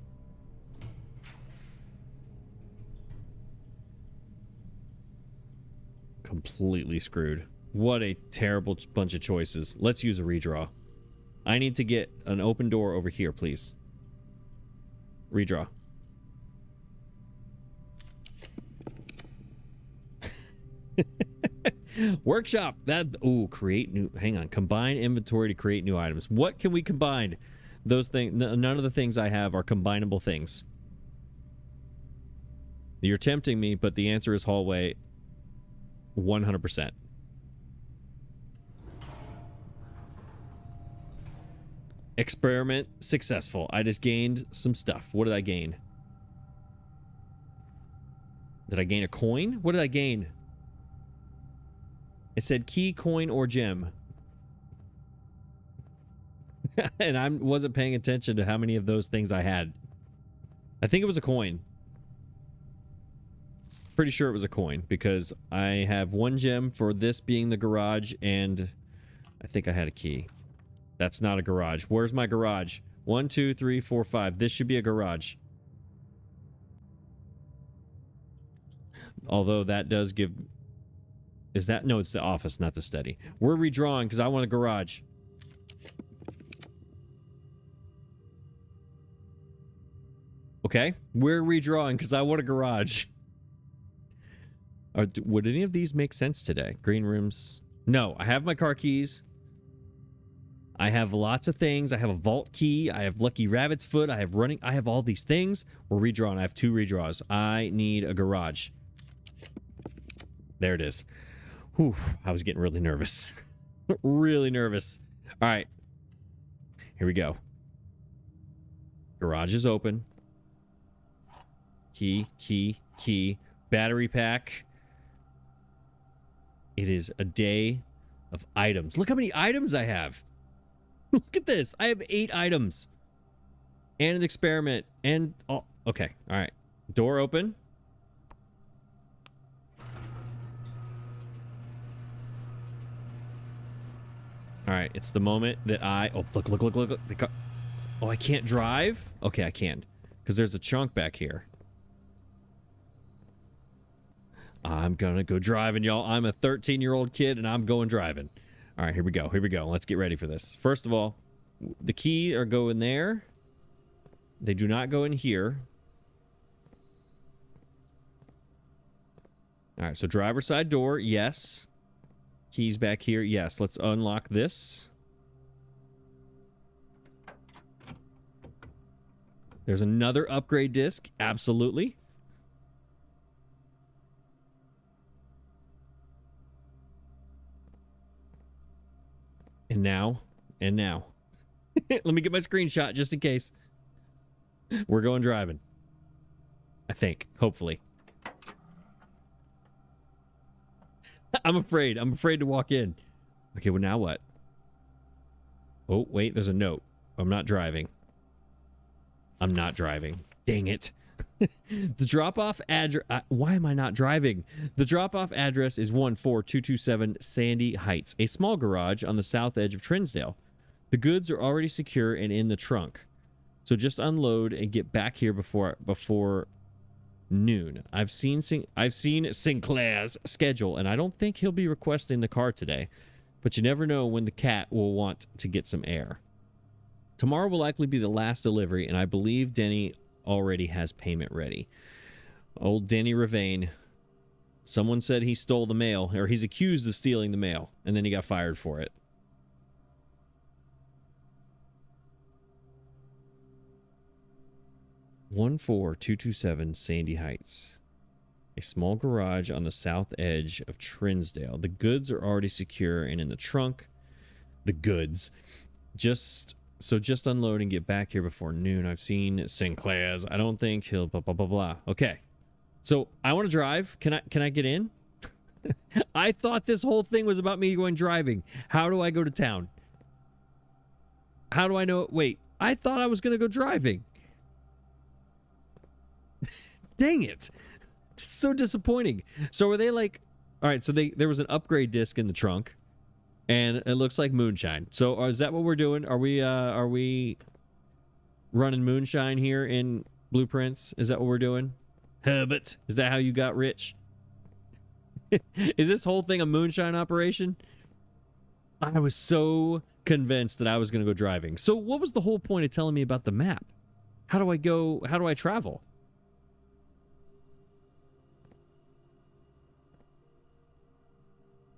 Completely screwed. What a terrible bunch of choices. Let's use a redraw. I need to get an open door over here, please. Redraw. Workshop. That, ooh, create new, hang on. Combine inventory to create new items. What can we combine? Those things, none of the things I have are combinable things. You're tempting me, but the answer is hallway. 100%. Experiment successful. I just gained some stuff. What did I gain? Did I gain a coin? What did I gain? It said key, coin, or gem. And I wasn't paying attention to how many of those things I had. I think it was a coin. Pretty sure it was a coin, because I have one gem for this being the garage, and I think I had a key. That's not a garage. Where's my garage? 1, 2, 3, 4, 5. This should be a garage. Although that does give... Is that... No, it's the office, not the study. We're redrawing because I want a garage. Okay. We're redrawing because I want a garage. Would any of these make sense today? Green rooms? No. I have my car keys. I have lots of things. I have a vault key. I have Lucky Rabbit's foot. I have running. I have all these things. We're redrawing. I have 2 redraws. I need a garage. There it is. Whew, I was getting really nervous. Really nervous. All right. Here we go. Garage is open. Key, key, key. Battery pack. It is a day of items. Look how many items I have. Look at this. I have 8 items. And an experiment. And... Oh, okay. All right. Door open. All right. It's the moment that I... Oh, look, look, look, look, look. Oh, I can't drive? Okay, I can. Because there's a chunk back here. I'm gonna go driving, y'all. I'm a 13-year-old kid, and I'm going driving. All right, here we go. Here we go. Let's get ready for this. First of all, the key are going there. They do not go in here. All right, so driver's side door, yes. Keys back here, yes. Let's unlock this. There's another upgrade disc, absolutely. And now, let me get my screenshot just in case. We're going driving. I think, hopefully. I'm afraid to walk in. Okay, well, now what? Oh, wait, there's a note. I'm not driving. I'm not driving. Dang it. The drop-off address... why am I not driving? The drop-off address is 14227 Sandy Heights, a small garage on the south edge of Trinsdale. The goods are already secure and in the trunk, so just unload and get back here before noon. I've seen Sinclair's schedule, and I don't think he'll be requesting the car today, but you never know when the cat will want to get some air. Tomorrow will likely be the last delivery, and I believe Denny already has payment ready. Old Denny Ravane. Someone said he stole the mail, or he's accused of stealing the mail, and then he got fired for it. (14227) Sandy Heights. A small garage on the south edge of Trinsdale. The goods are already secure and in the trunk. The goods. Just unload and get back here before noon. I've seen Sinclair's. I don't think he'll blah blah blah blah. Okay. So I want to drive. Can I get in? I thought this whole thing was about me going driving. How do I go to town? How do I know? Wait, I thought I was going to go driving. Dang it. It's so disappointing. So are they like, all right, so there was an upgrade disc in the trunk and it looks like moonshine. So is that what we're doing? Are we running moonshine here in Blueprints? Is that what we're doing? Herbert, is that how you got rich? Is this whole thing a moonshine operation? I was so convinced that I was going to go driving. So what was the whole point of telling me about the map? How do I go? How do I travel?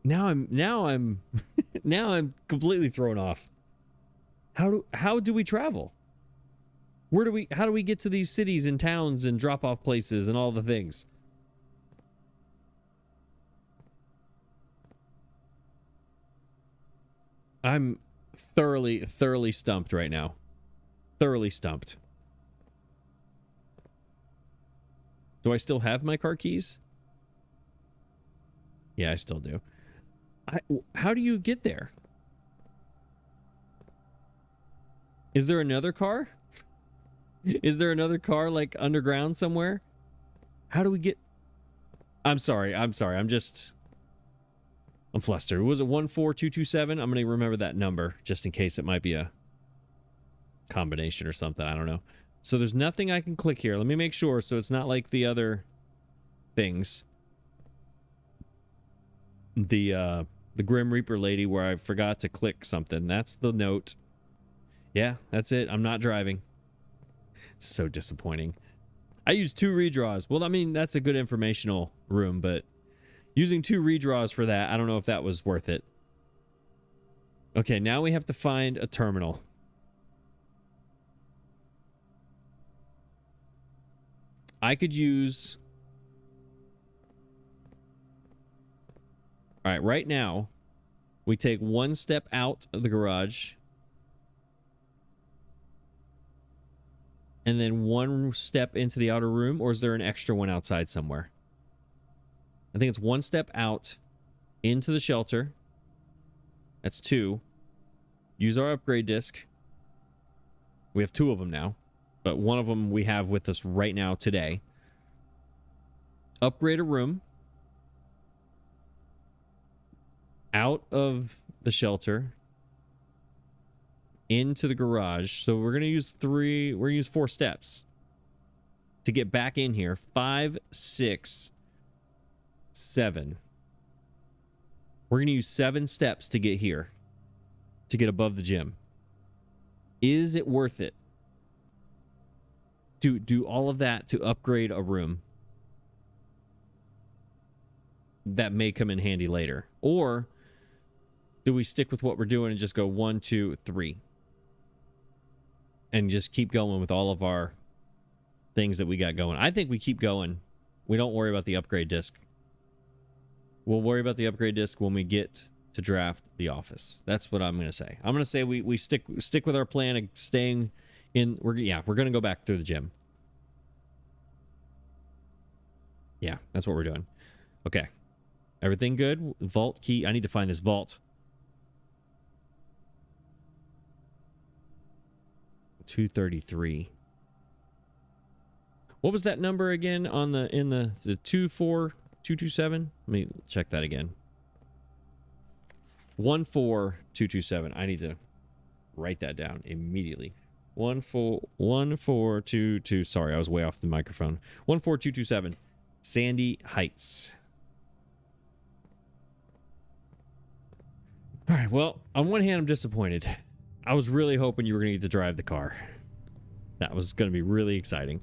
Now I'm completely thrown off. How do we travel? How do we get to these cities and towns and drop off places and all the things? I'm thoroughly stumped right now. Thoroughly stumped. Do I still have my car keys? Yeah, I still do. How do you get there? Is there another car? Is there another car like underground somewhere? How do we get... I'm sorry. I'm flustered. Was it 14227? I'm going to remember that number just in case it might be a combination or something. I don't know. So there's nothing I can click here. Let me make sure so it's not like the other things. The Grim Reaper lady where I forgot to click something. That's the note. Yeah, that's it. I'm not driving. So disappointing. I used 2 redraws. Well, I mean, that's a good informational room, but using 2 redraws for that, I don't know if that was worth it. Okay, now we have to find a terminal. I could use... All right, right now, we take 1 step out of the garage. And then 1 step into the outer room, or is there an extra one outside somewhere? I think it's 1 step out into the shelter. That's 2. Use our upgrade disc. We have 2 of them now, but 1 of them we have with us right now today. Upgrade a room. Out of the shelter. Into the garage. So we're going to use 4 steps to get back in here. 5, 6, 7. We're going to use 7 steps to get here, to get above the gym. Is it worth it to do all of that to upgrade a room that may come in handy later? Or do we stick with what we're doing and just go 1, 2, 3? And just keep going with all of our things that we got going. I think we keep going. We don't worry about the upgrade disc. We'll worry about the upgrade disc when we get to draft the office. That's what I'm going to say. I'm going to say we stick with our plan of staying in. We're going to go back through the gym. Yeah, that's what we're doing. Okay. Everything good? Vault key. I need to find this vault. 233. What was that number again on the 24227? Let me check that again. 14227. I need to write that down immediately. 14222. Sorry, I was way off the microphone. 14227. Sandy Heights. All right, well, on one hand, I'm disappointed. I was really hoping you were going to get to drive the car. That was going to be really exciting.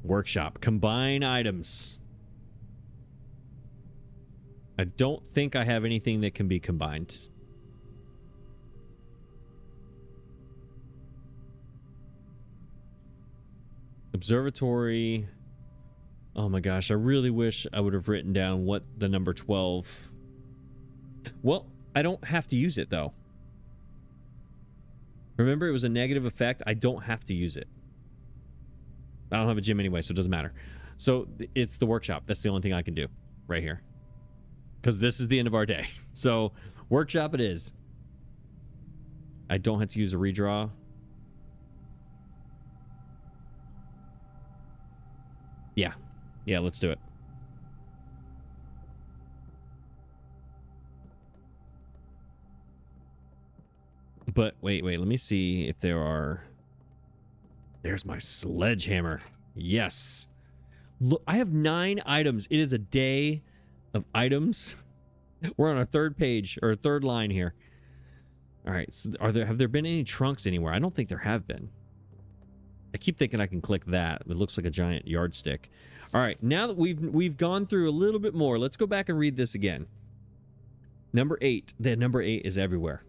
Workshop. Combine items. I don't think I have anything that can be combined. Observatory. Oh my gosh, I really wish I would have written down what the number 12. Well, I don't have to use it though. Remember, it was a negative effect. I don't have to use it. I don't have a gym anyway, so it doesn't matter. So it's the workshop. That's the only thing I can do right here. Because this is the end of our day. So workshop it is. I don't have to use a redraw. Yeah. Yeah, let's do it. But wait, let me see if there are... There's my sledgehammer. Yes. Look, I have 9 items. It is a day of items. We're on our third page, or third line here. All right, so have there been any trunks anywhere? I don't think there have been. I keep thinking I can click that. It looks like a giant yardstick. All right, now that we've gone through a little bit more, let's go back and read this again. Number 8. The number 8 is everywhere.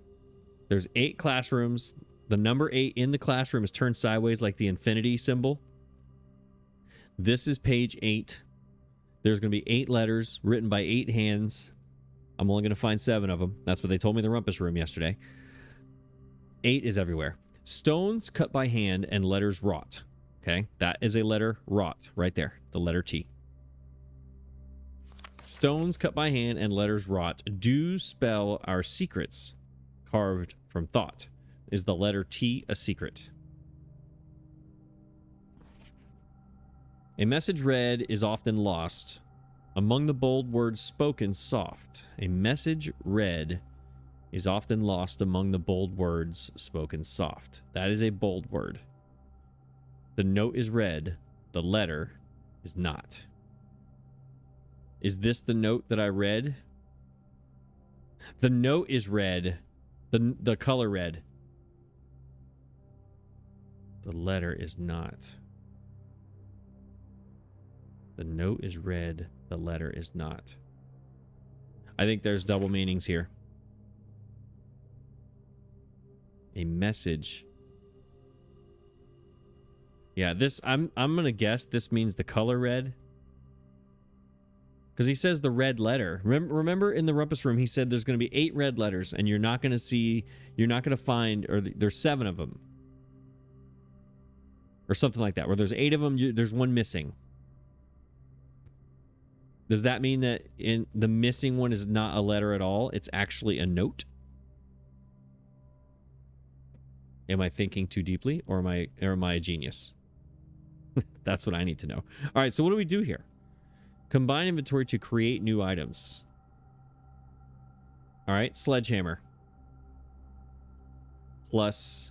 There's 8 classrooms. The number 8 in the classroom is turned sideways like the infinity symbol. This is page 8. There's going to be 8 letters written by 8 hands. I'm only going to find 7 of them. That's what they told me in the rumpus room yesterday. 8 is everywhere. Stones cut by hand and letters wrought. Okay, that is a letter wrought right there. The letter T. Stones cut by hand and letters wrought do spell our secrets carved from thought. Is the letter T a secret? A message read is often lost among the bold words spoken soft. A message read is often lost among the bold words spoken soft. That is a bold word. The note is read. The letter is not. Is this the note that I read? The note is red. The color red. The letter is not. The note is red. The letter is not. I think there's double meanings here. A message. Yeah, this I'm gonna guess this means the color red. Because he says the red letter. Remember in the rumpus room he said there's gonna be 8 red letters and you're not gonna find, or there's 7 of them. Or something like that, where there's 8 of them, there's 1 missing. Does that mean that in the missing one is not a letter at all? It's actually a note? Am I thinking too deeply, or am I a genius? That's what I need to know. All right, so what do we do here? Combine inventory to create new items. All right, sledgehammer. Plus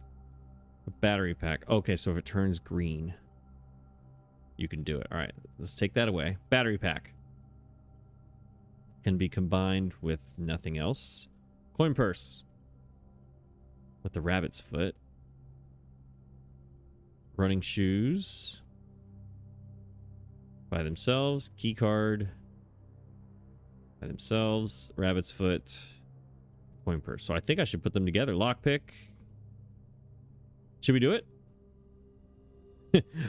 a battery pack. Okay, so if it turns green, you can do it. All right, let's take that away. Battery pack. Can be combined with nothing else. Coin purse. With the rabbit's foot. Running shoes. By themselves. Key card. By themselves. Rabbit's foot. Coin purse. So I think I should put them together. Lockpick. Should we do it?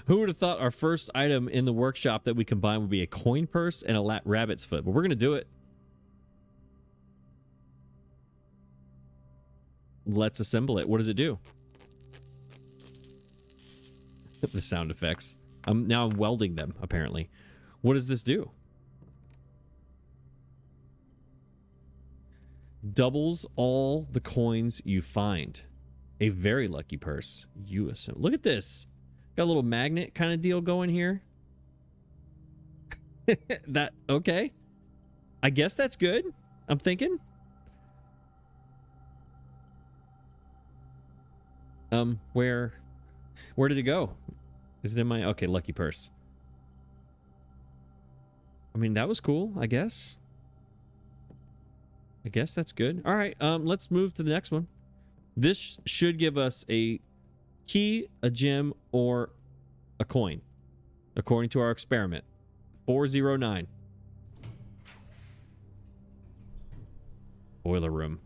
Who would have thought our first item in the workshop that we combine would be a coin purse and a rabbit's foot? But we're going to do it. Let's assemble it. What does it do? The sound effects. Now I'm welding them, apparently. What does this do? Doubles all the coins you find. A very lucky purse. You assemble. Look at this. Got a little magnet kind of deal going here. Okay. I guess that's good. I'm thinking. Where did it go? Is it in my... Okay, lucky purse. I mean, that was cool, I guess. I guess that's good. All right, let's move to the next one. This should give us a key, a gem, or a coin. according to our experiment. 409. Boiler room.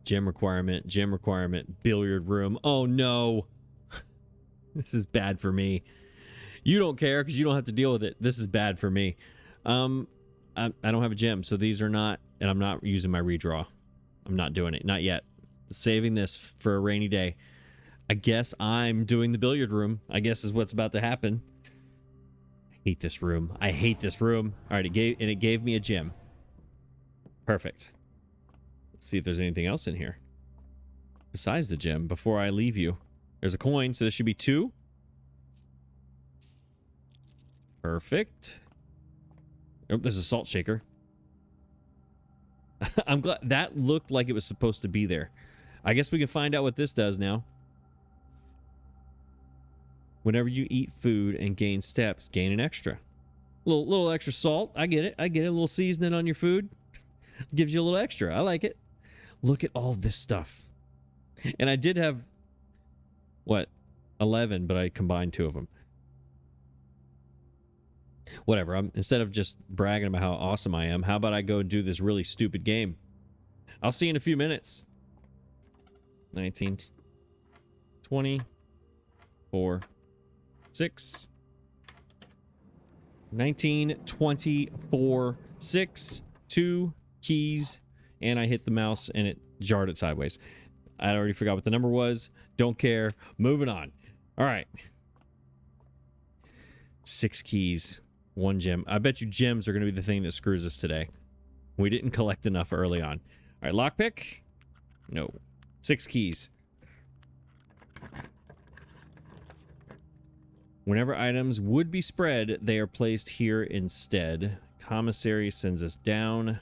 Gym requirement, billiard room. Oh no. This is bad for me. You don't care because you don't have to deal with it. This is bad for me. I don't have a gym, so these are not, and I'm not using my redraw. I'm not doing it. Not yet. Saving this for a rainy day. I guess I'm doing the billiard room. I guess is what's about to happen. I hate this room. I hate this room. All right, it gave me a gym. Perfect. Let's see if there's anything else in here besides the gym before I leave you. There's a coin, so there should be 2. Perfect. Oh, there's a salt shaker. I'm glad that looked like it was supposed to be there. I guess we can find out what this does now. Whenever you eat food and gain steps, gain an extra. Little extra salt. I get it. I get it. A little seasoning on your food. Gives you a little extra. I like it. Look at all this stuff. And I did have, what, 11, but I combined 2 of them. Whatever. Instead of just bragging about how awesome I am, how about I go do this really stupid game? I'll see you in a few minutes. 19, 20, 4, 6, 19, 24, 6, 2 keys, and I hit the mouse and it jarred it sideways. I already forgot what the number was. Don't care. Moving on. All right. 6 keys. 1 gem. I bet you gems are going to be the thing that screws us today. We didn't collect enough early on. All right, lockpick. No. 6 keys. Whenever items would be spread, they are placed here instead. Commissary sends us down.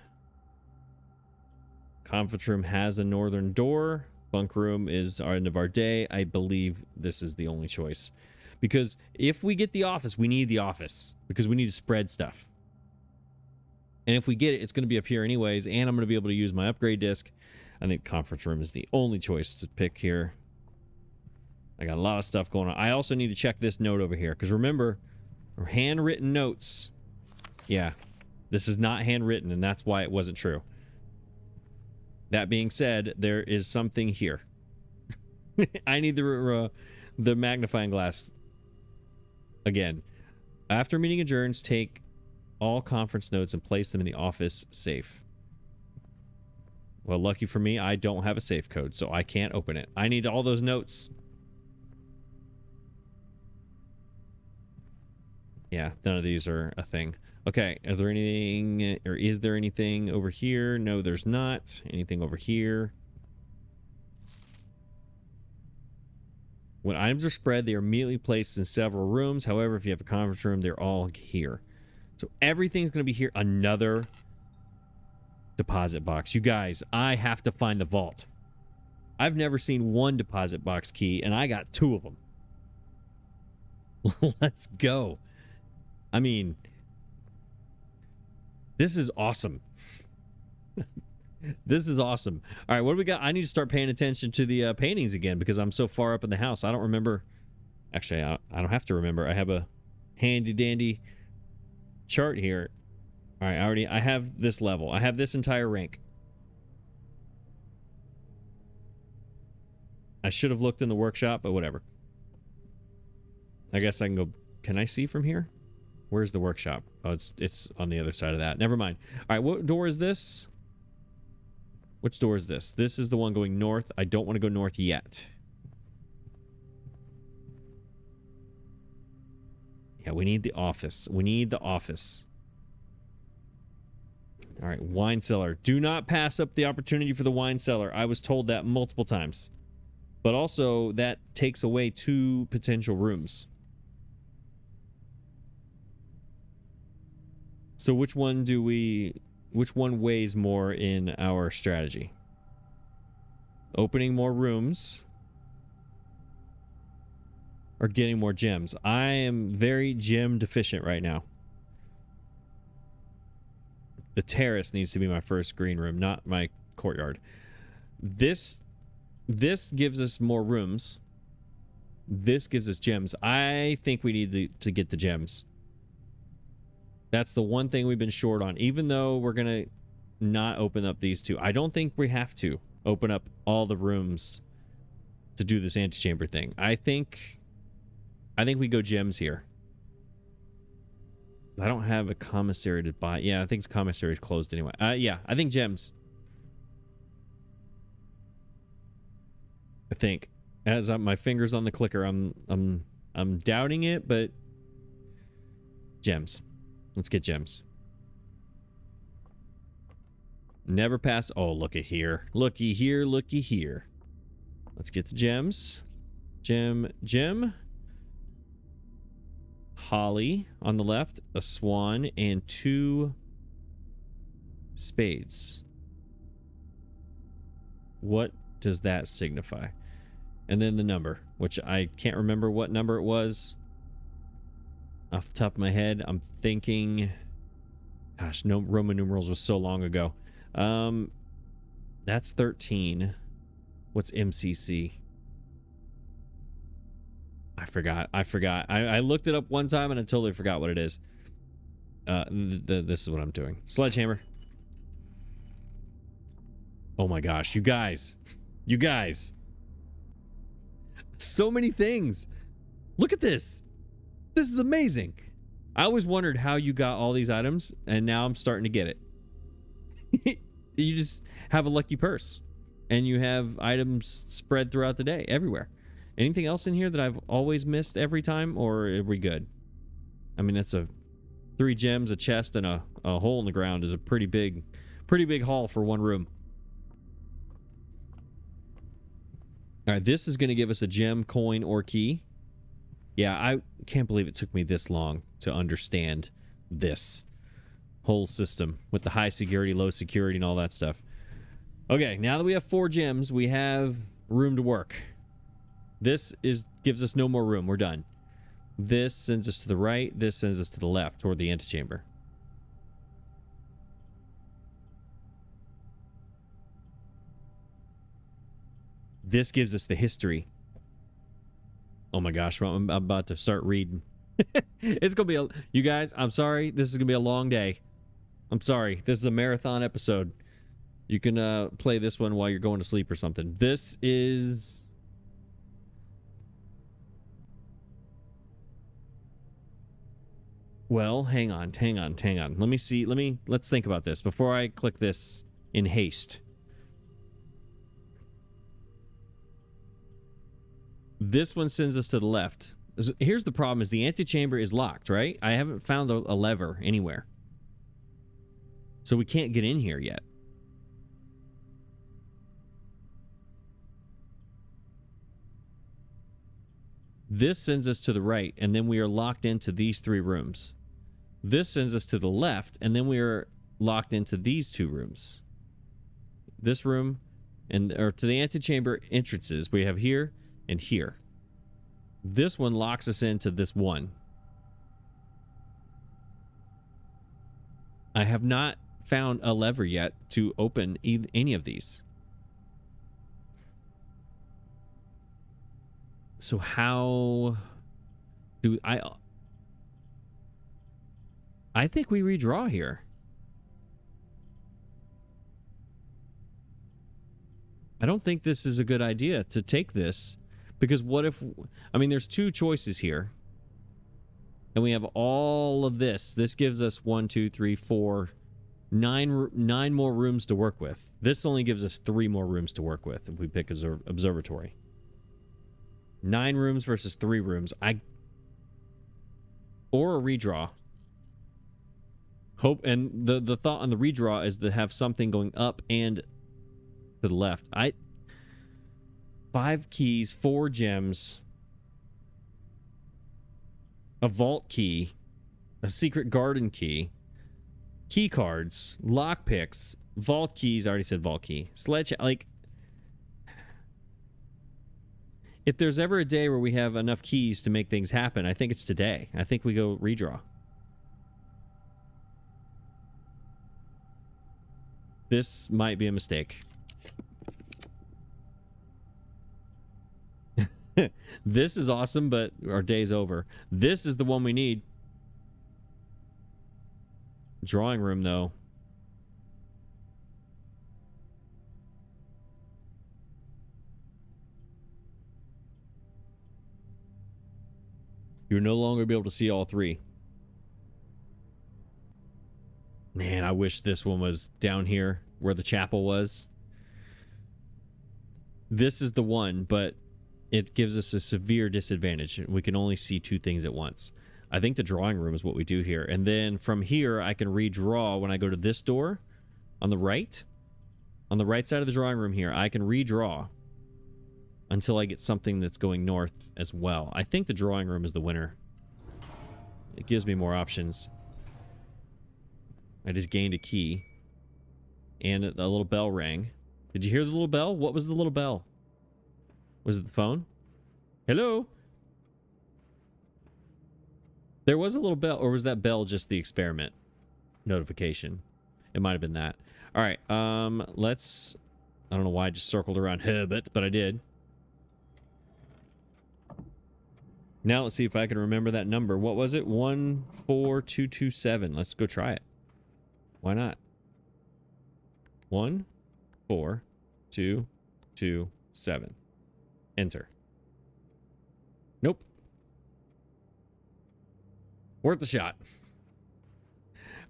Conference room has a northern door. Bunk room is our end of our day. I believe this is the only choice. Because if we get the office, we need the office. Because we need to spread stuff. And if we get it, it's going to be up here anyways. And I'm going to be able to use my upgrade disc. I think conference room is the only choice to pick here. I got a lot of stuff going on. I also need to check this note over here. Because remember, handwritten notes. Yeah, this is not handwritten. And that's why it wasn't true. That being said, there is something here. I need the magnifying glass. Again, after meeting adjourns, take all conference notes and place them in the office safe. Well, lucky for me, I don't have a safe code, so I can't open it. I need all those notes. Yeah, none of these are a thing. Okay, are there anything, or is there anything over here? No, there's not. Anything over here? When items are spread, they are immediately placed in several rooms. However, if you have a conference room, they're all here. So everything's going to be here. Another deposit box. You guys, I have to find the vault. I've never seen 1 deposit box key, and I got 2 of them. Let's go. I mean, this is awesome. This is awesome. All right, what do we got? I need to start paying attention to the paintings again because I'm so far up in the house. I don't remember. Actually, I don't have to remember. I have a handy dandy chart here. All right, I have this level. I have this entire rank. I should have looked in the workshop, but whatever. I guess I can go. Can I see from here? Where's the workshop? Oh, it's on the other side of that. Never mind. All right, what door is this? Which door is this? This is the one going north. I don't want to go north yet. Yeah, we need the office. We need the office. All right, wine cellar. Do not pass up the opportunity for the wine cellar. I was told that multiple times. But also, that takes away 2 potential rooms. So which one weighs more in our strategy? Opening more rooms or getting more gems? I am very gem deficient right now. The terrace needs to be my first green room, not my courtyard. This gives us more rooms. This gives us gems. I think we need to get the gems. That's the one thing we've been short on. Even though we're going to not open up these two. I don't think we have to open up all the rooms to do this antechamber thing. I think we go gems here. I don't have a commissary to buy. Yeah, I think commissary is closed anyway. Yeah, I think gems. I think. As my fingers on the clicker, I'm doubting it, but gems. Let's get gems. Never pass. Oh, looky here. Looky here, looky here. Let's get the gems. Gem. Holly on the left, a swan, and 2 spades. What does that signify? And then the number, which I can't remember what number it was off the top of my head. I'm thinking, gosh, no, Roman numerals was so long ago. That's 13. What's MCC? I forgot. I looked it up one time and I totally forgot what it is. This is what I'm doing. Sledgehammer. Oh my gosh, you guys. You guys. So many things. Look at this. This is amazing. I always wondered how you got all these items, and now I'm starting to get it. You just have a lucky purse, and you have items spread throughout the day, everywhere. Anything else in here that I've always missed every time, or are we good? I mean, that's 3 gems, a chest, and a hole in the ground is a pretty big haul for one room. All right, this is going to give us a gem, coin, or key. Yeah, I can't believe it took me this long to understand this whole system with the high security, low security, and all that stuff. Okay, now that we have 4 gems, we have room to work. This gives us no more room. We're done. This sends us to the right. This sends us to the left, toward the antechamber. This gives us the history. Oh my gosh, I'm about to start reading. It's going to be you guys, I'm sorry. This is going to be a long day. I'm sorry. This is a marathon episode. You can play this one while you're going to sleep or something. This is... Well, hang on. Let me see. Let's think about this before I click this in haste. This one sends us to the left. Here's the problem: is the antechamber is locked, right? I haven't found a lever anywhere, so we can't get in here yet. This sends us to the right, and then we are locked into these 3 rooms. This sends us to the left, and then we are locked into these 2 rooms. This room, or to the antechamber entrances we have here and here. This one locks us into this one. I have not found a lever yet to open any of these. So how do I think we redraw here. I don't think this is a good idea to take this, because what if, I mean, there's 2 choices here, and we have all of this. This gives us 1, 2, 3, 4, 9 more rooms to work with. This only gives us 3 more rooms to work with if we pick observatory. 9 rooms versus 3 rooms. Or a redraw. Hope, and the thought on the redraw is to have something going up and to the left. 5 keys, 4 gems, a vault key, a secret garden key, key cards, lock picks, vault keys. I already said vault key. Sledge, like, if there's ever a day where we have enough keys to make things happen, I think it's today. I think we go redraw. This might be a mistake. This is awesome, but our day's over. This is the one we need. Drawing room, though. You'll no longer be able to see all three. Man, I wish this one was down here where the chapel was. This is the one, but it gives us a severe disadvantage. We can only see two things at once. I think the drawing room is what we do here. And then from here, I can redraw when I go to this door on the right. On the right side of the drawing room here, I can redraw until I get something that's going north as well. I think the drawing room is the winner. It gives me more options. I just gained a key. And a little bell rang. Did you hear the little bell? What was the little bell? Was it the phone? Hello? There was a little bell, or was that bell just the experiment notification? It might have been that. All right, let's... I don't know why I just circled around Herbert, but I did. Now let's see if I can remember that number. What was it? 14227. Let's go try it. Why not? 14227. Enter. Nope. Worth the shot.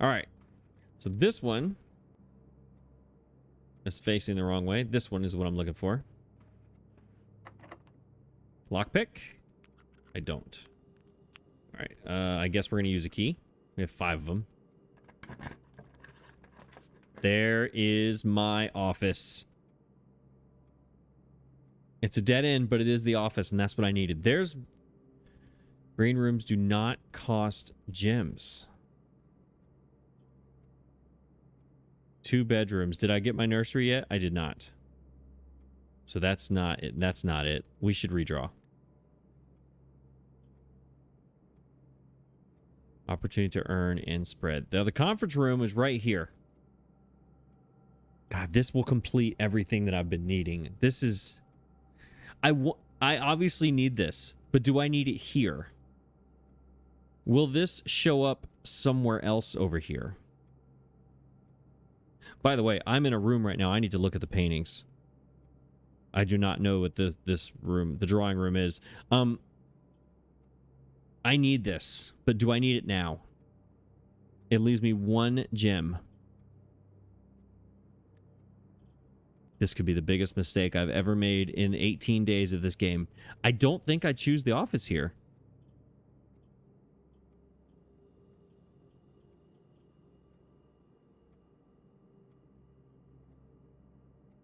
All right. So this one is facing the wrong way. This one is what I'm looking for. Lockpick? I don't. All right. I guess we're going to use a key. We have 5 of them. There is my office. It's a dead end, but it is the office, and that's what I needed. There's... Green rooms do not cost gems. 2 bedrooms. Did I get my nursery yet? I did not. So that's not it. That's not it. We should redraw. Opportunity to earn and spread. Now, the conference room is right here. God, this will complete everything that I've been needing. This is... I obviously need this, but do I need it here? Will this show up somewhere else over here? By the way, I'm in a room right now. I need to look at the paintings. I do not know what this room, the drawing room is. I need this, but do I need it now? It leaves me 1 gem. This could be the biggest mistake I've ever made in 18 days of this game. I don't think I choose the office here.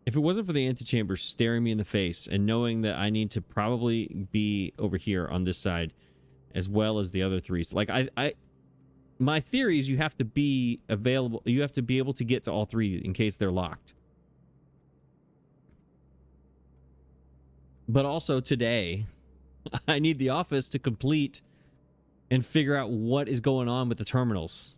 If it wasn't for the antechamber staring me in the face and knowing that I need to probably be over here on this side as well as the other 3. Like my theory is you have to be available. You have to be able to get to all 3 in case they're locked. But also today, I need the office to complete and figure out what is going on with the terminals.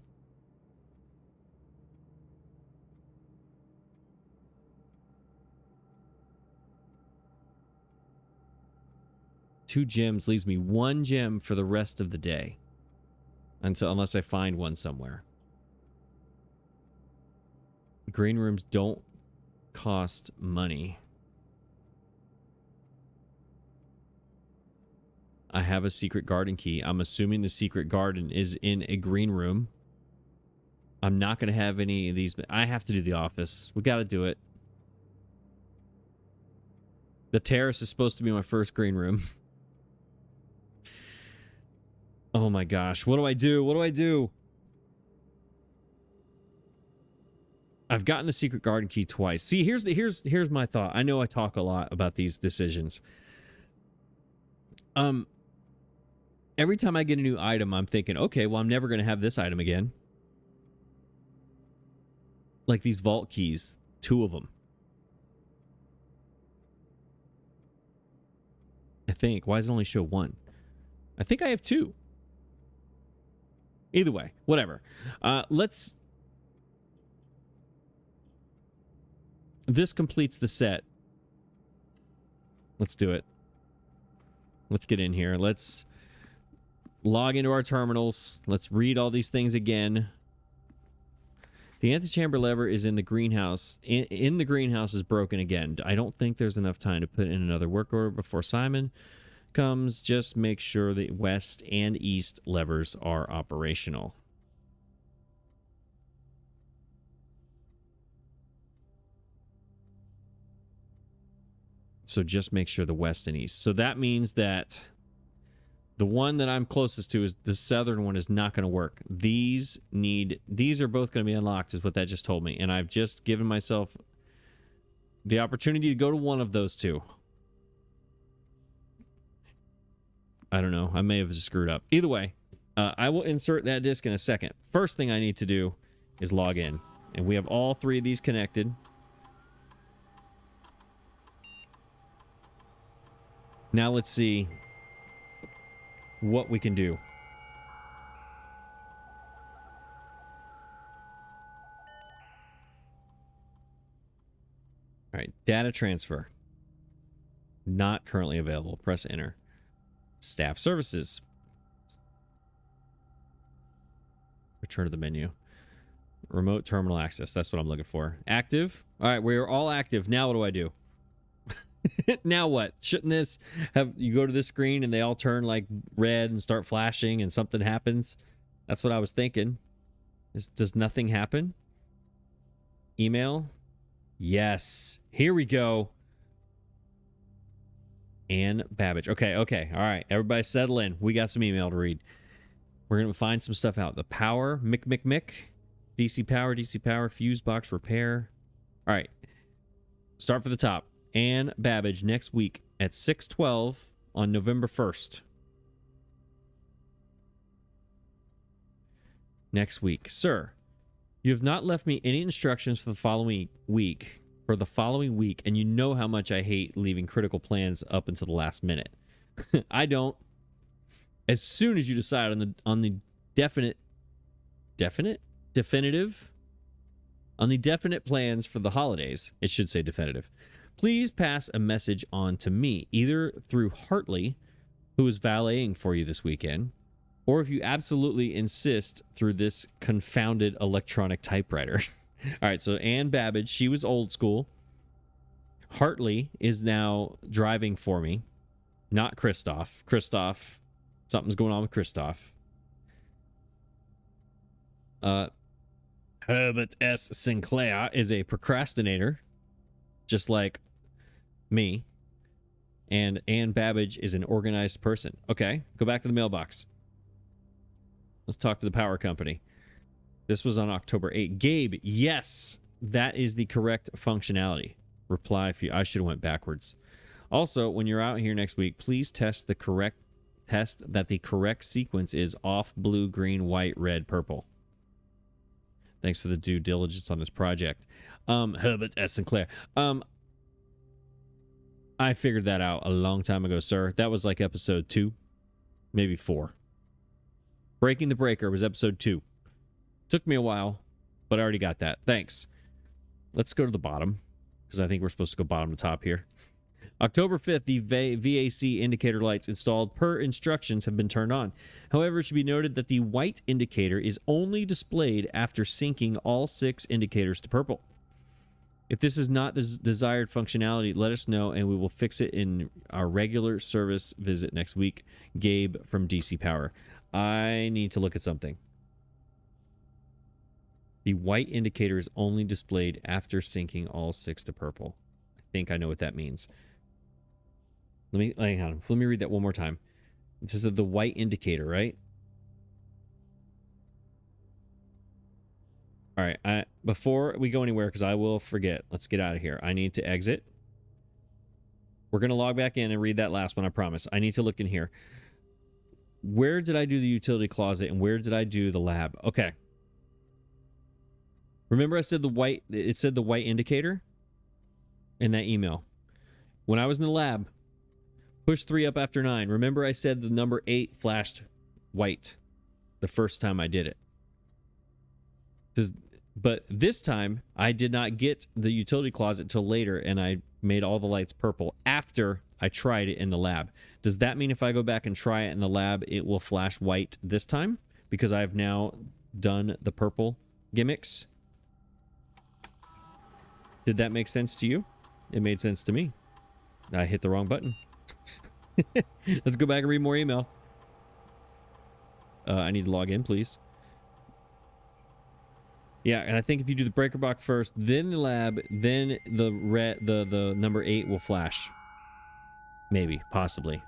Two gems leaves me 1 gem for the rest of the day. Unless I find one somewhere. Green rooms don't cost money. I have a secret garden key. I'm assuming the secret garden is in a green room. I'm not going to have any of these. I have to do the office. We got to do it. The terrace is supposed to be my first green room. Oh my gosh. What do I do? What do I do? I've gotten the secret garden key twice. See, here's my thought. I know I talk a lot about these decisions. Every time I get a new item, I'm thinking, okay, well, I'm never going to have this item again. Like these vault keys, 2 of them. I think. Why does it only show 1? I think I have 2. Either way, whatever. This completes the set. Let's do it. Let's get in here. Let's log into our terminals. Let's read all these things again. The antechamber lever is in the greenhouse. In the greenhouse is broken again. I don't think there's enough time to put in another work order before Simon comes. Just make sure the west and east levers are operational. So just make sure the west and east. So that means that the one that I'm closest to is the southern one is not going to work. These are both going to be unlocked is what that just told me. And I've just given myself the opportunity to go to one of those two. I don't know. I may have just screwed up. Either way, I will insert that disk in a second. First thing I need to do is log in. And we have all three of these connected. Now let's see what we can do. All right, data transfer. Not currently available. Press enter. Staff services. Return to the menu. Remote terminal access. That's what I'm looking for. Active. All right, we are all active. Now what do I do? Now what? Shouldn't this have you go to this screen and they all turn like red and start flashing and something happens? That's what I was thinking. Does nothing happen? Email? Yes. Here we go. Ann Babbage. Okay. All right. Everybody settle in. We got some email to read. We're going to find some stuff out. The power. Mick. DC power. Fuse box repair. All right. Start for the top. Ann Babbage next week at 6:12 on November 1st. Next week. Sir, you have not left me any instructions for the following week. And you know how much I hate leaving critical plans up until the last minute. I don't. As soon as you decide on the definite plans for the holidays, it should say definitive. Please pass a message on to me, either through Hartley, who is valeting for you this weekend, or if you absolutely insist, through this confounded electronic typewriter. All right, so Ann Babbage, she was old school. Hartley is now driving for me, not Christoph. Something's going on with Christoph. Herbert S. Sinclair is a procrastinator, just like me. And Ann Babbage is an organized person. Okay, go back to the mailbox. Let's talk to the power company. This was on October 8th. Gabe, yes, that is the correct functionality. Reply if you... I should have went backwards. Also, when you're out here next week, please test that the correct sequence is off, blue, green, white, red, purple. Thanks for the due diligence on this project. Herbert S. Sinclair. I figured that out a long time ago, sir. That was like episode 2, maybe 4. Breaking the Breaker was episode 2. Took me a while, but I already got that. Thanks. Let's go to the bottom, because I think we're supposed to go bottom to top here. October 5th, the VAC indicator lights installed per instructions have been turned on. However, it should be noted that the white indicator is only displayed after syncing all 6 indicators to purple. If this is not the desired functionality, let us know and we will fix it in our regular service visit next week. Gabe from DC Power. I need to look at something. The white indicator is only displayed after syncing all 6 to purple. I think I know what that means. Hang on. Let me read that one more time. It says the white indicator, right? All right. Before we go anywhere, because I will forget, let's get out of here. I need to exit. We're going to log back in and read that last one, I promise. I need to look in here. Where did I do the utility closet and where did I do the lab? Okay. Remember I said it said the white indicator in that email. When I was in the lab, push 3 up after 9. Remember I said the number 8 flashed white the first time I did it. But this time, I did not get the utility closet till later, and I made all the lights purple after I tried it in the lab. Does that mean if I go back and try it in the lab, it will flash white this time? Because I've now done the purple gimmicks? Did that make sense to you? It made sense to me. I hit the wrong button. Let's go back and read more email. I need to log in, please. Yeah, and I think if you do the breaker box first, then the lab, then the number 8 will flash. Maybe, possibly.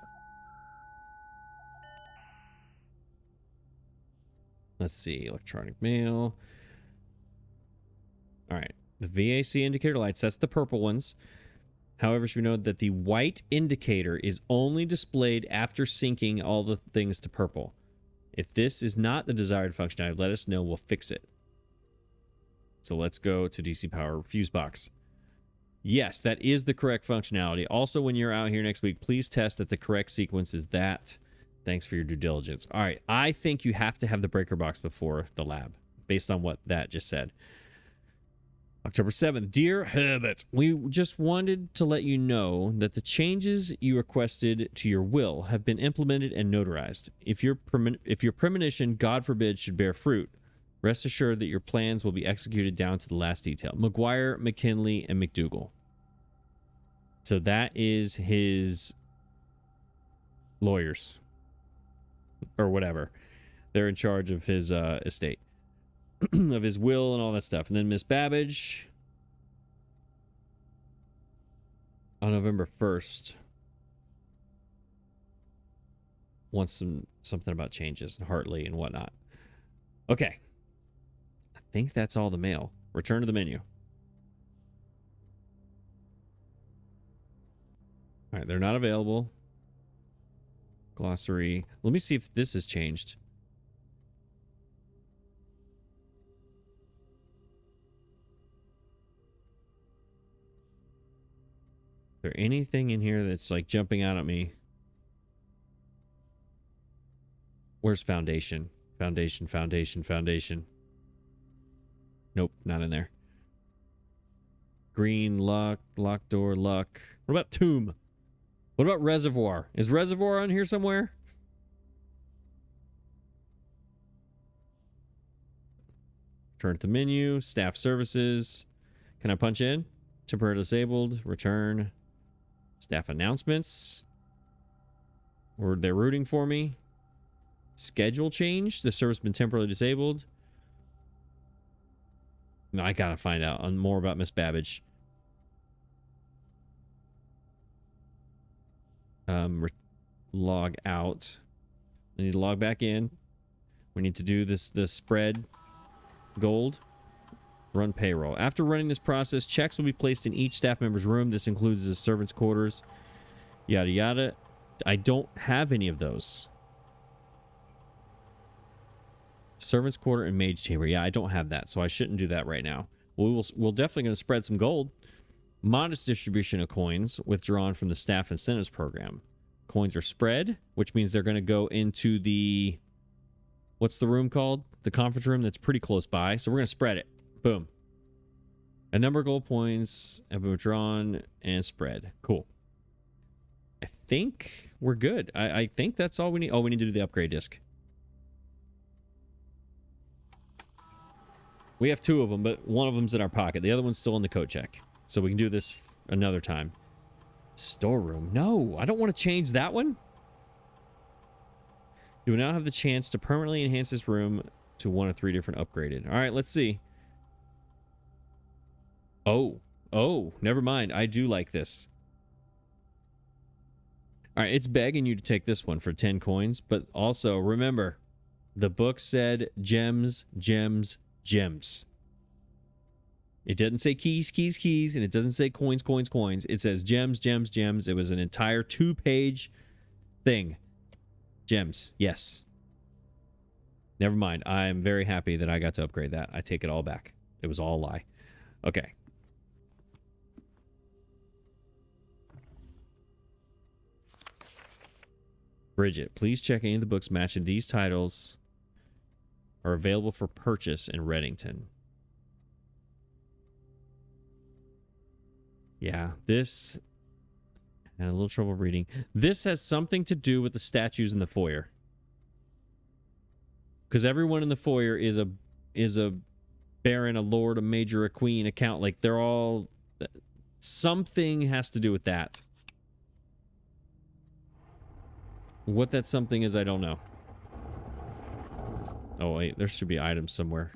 Let's see, electronic mail. All right, the VAC indicator lights, that's the purple ones. However, should we know that the white indicator is only displayed after syncing all the things to purple. If this is not the desired functionality, let us know, we'll fix it. So let's go to DC Power fuse box. Yes, that is the correct functionality. Also, when you're out here next week, please test that the correct sequence is that. Thanks for your due diligence. All right, I think you have to have the breaker box before the lab, based on what that just said. October 7th, Dear Herbert, we just wanted to let you know that the changes you requested to your will have been implemented and notarized. If your premonition, God forbid, should bear fruit, rest assured that your plans will be executed down to the last detail. McGuire, McKinley, and McDougal. So that is his lawyers. Or whatever. They're in charge of his estate. Of his will and all that stuff. And then Miss Babbage on November 1st wants something about changes and Hartley and whatnot. Okay. I think that's all the mail. Return to the menu. All right, they're not available. Glossary. Let me see if this has changed. Is there anything in here that's like jumping out at me? Where's foundation? Foundation, foundation, foundation. Nope, not in there. Green, luck, locked door, luck. What about tomb? What about reservoir? Is reservoir on here somewhere? Return to the menu, staff services. Can I punch in? Temporarily disabled, return. Staff announcements. Or they're rooting for me. Schedule change. The service has been temporarily disabled. No, I gotta find out more about Miss Babbage. Log out. I need to log back in. We need to do the spread gold. Run payroll. After running this process, checks will be placed in each staff member's room. This includes the servants' quarters. Yada yada. I don't have any of those. Servants' quarter and mage chamber. Yeah, I don't have that, so I shouldn't do that right now. We're definitely going to spread some gold. Modest distribution of coins withdrawn from the staff incentives program. Coins are spread, which means they're going to go into the... What's the room called? The conference room that's pretty close by. So we're going to spread it. Boom. A number of gold points have been withdrawn and spread. Cool. I think we're good. I think that's all we need. Oh, we need to do the upgrade disc. We have 2 of them, but one of them's in our pocket. The other one's still in the coat check. So we can do this another time. Storeroom. No, I don't want to change that one. You will now have the chance to permanently enhance this room to 1 of 3 different upgraded. All right, let's see. Oh, never mind. I do like this. All right, it's begging you to take this one for 10 coins, but also remember, the book said gems, gems, gems. It doesn't say keys, keys, keys, and it doesn't say coins, coins, coins. It says gems, gems, gems. It was an entire 2-page thing. Gems, yes. Never mind. I'm very happy that I got to upgrade that. I take it all back. It was all a lie. Okay. Bridget, please check any of the books matching these titles are available for purchase in Reddington. Yeah, this... I had a little trouble reading. This has something to do with the statues in the foyer. Because everyone in the foyer is a baron, a lord, a major, a queen, a count. Like, they're all... Something has to do with that. What that something is, I don't know. Oh, wait. There should be items somewhere.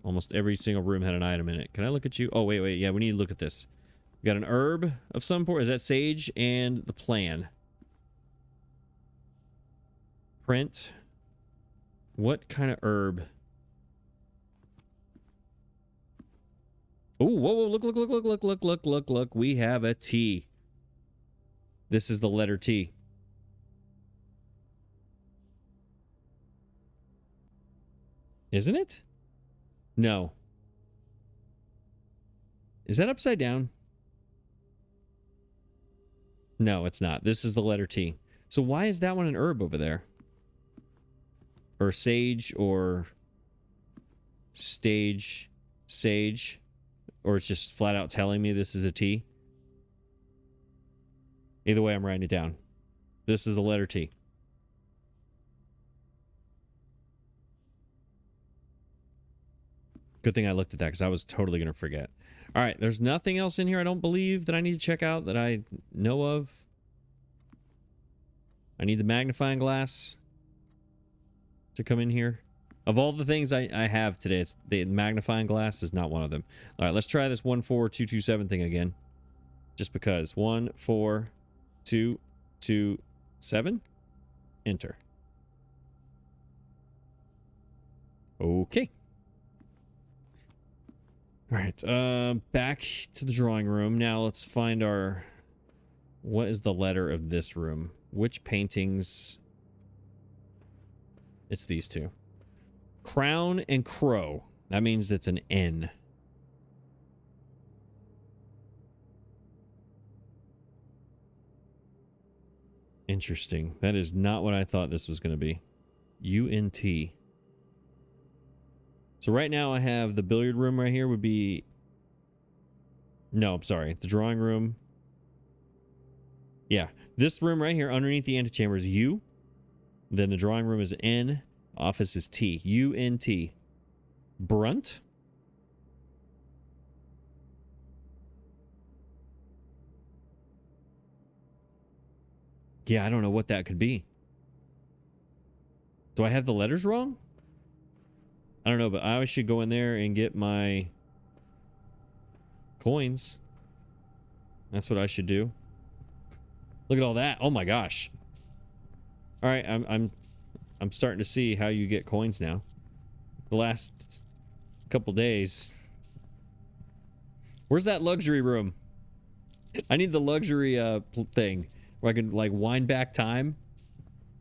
Almost every single room had an item in it. Can I look at you? Oh, wait, wait. Yeah, we need to look at this. We got an herb of some sort. Is that sage? And the plan. Print. What kind of herb? Oh, whoa, whoa, look, look, look, look, look, look, look, look, look. We have a T. This is the letter T. Isn't it? No. Is that upside down? No, it's not. This is the letter T. So why is that one an herb over there? Or sage, or stage, sage, or it's just flat out telling me this is a T? Either way, I'm writing it down. This is the letter T. Good thing I looked at that because I was totally going to forget. All right, there's nothing else in here I don't believe that I need to check out that I know of. I need the magnifying glass to come in here. Of all the things I have today, it's the magnifying glass is not one of them. All right, let's try this 14227 thing again. Just because. 14227. Enter. Okay. All right, back to the drawing room. Now let's find our... What is the letter of this room? Which paintings? It's these two. Crown and crow. That means it's an N. Interesting. That is not what I thought this was going to be. U-N-T. So right now I have the billiard room right here would be... No, I'm sorry. The drawing room. Yeah. This room right here underneath the antechamber is U. Then the drawing room is N. Office is T. U-N-T. Brunt? Yeah, I don't know what that could be. Do I have the letters wrong? I don't know, but I should go in there and get my coins. That's what I should do. Look at all that. Oh my gosh. All right, I'm starting to see how you get coins now. The last couple days. Where's that luxury room? I need the luxury thing where I can like wind back time.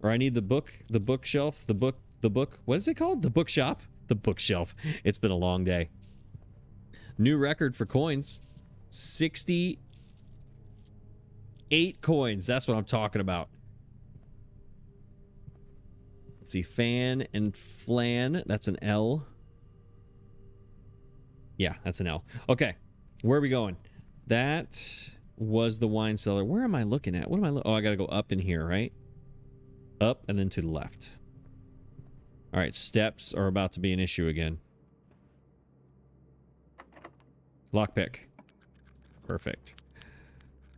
Or I need the bookshelf, the book. What is it called? The bookshop? The bookshelf. It's been a long day. New record for coins. 68 coins. That's what I'm talking about. Let's see. Fan and flan. That's an L. Yeah, that's an L. Okay. Where are we going? That was the wine cellar. Where am I looking at? What am I looking? Oh, I got to go up in here, right? Up and then to the left. All right, steps are about to be an issue again. Lockpick. Perfect.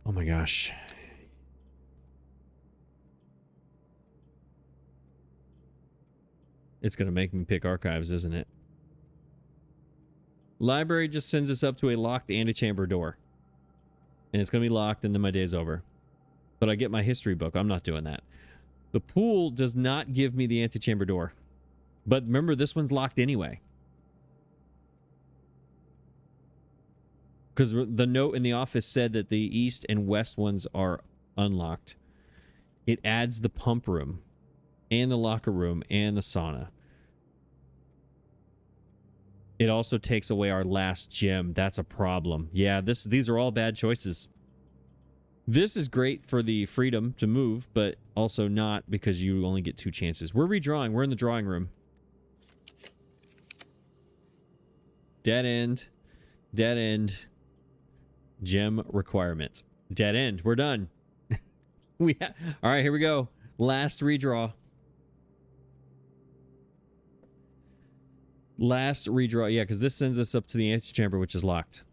Oh my gosh. It's going to make me pick archives, isn't it? Library just sends us up to a locked antechamber door. And it's going to be locked and then my day's over. But I get my history book. I'm not doing that. The pool does not give me the antechamber door. But remember, this one's locked anyway. Because the note in the office said that the east and west ones are unlocked. It adds the pump room and the locker room and the sauna. It also takes away our last gem. That's a problem. Yeah, these are all bad choices. This is great for the freedom to move, but also not because you only get 2 chances. We're redrawing. We're in the drawing room. Dead end. Dead end. Gem requirement. Dead end. We're done. All right, here we go. Last redraw. Last redraw. Yeah, because this sends us up to the antechamber, which is locked.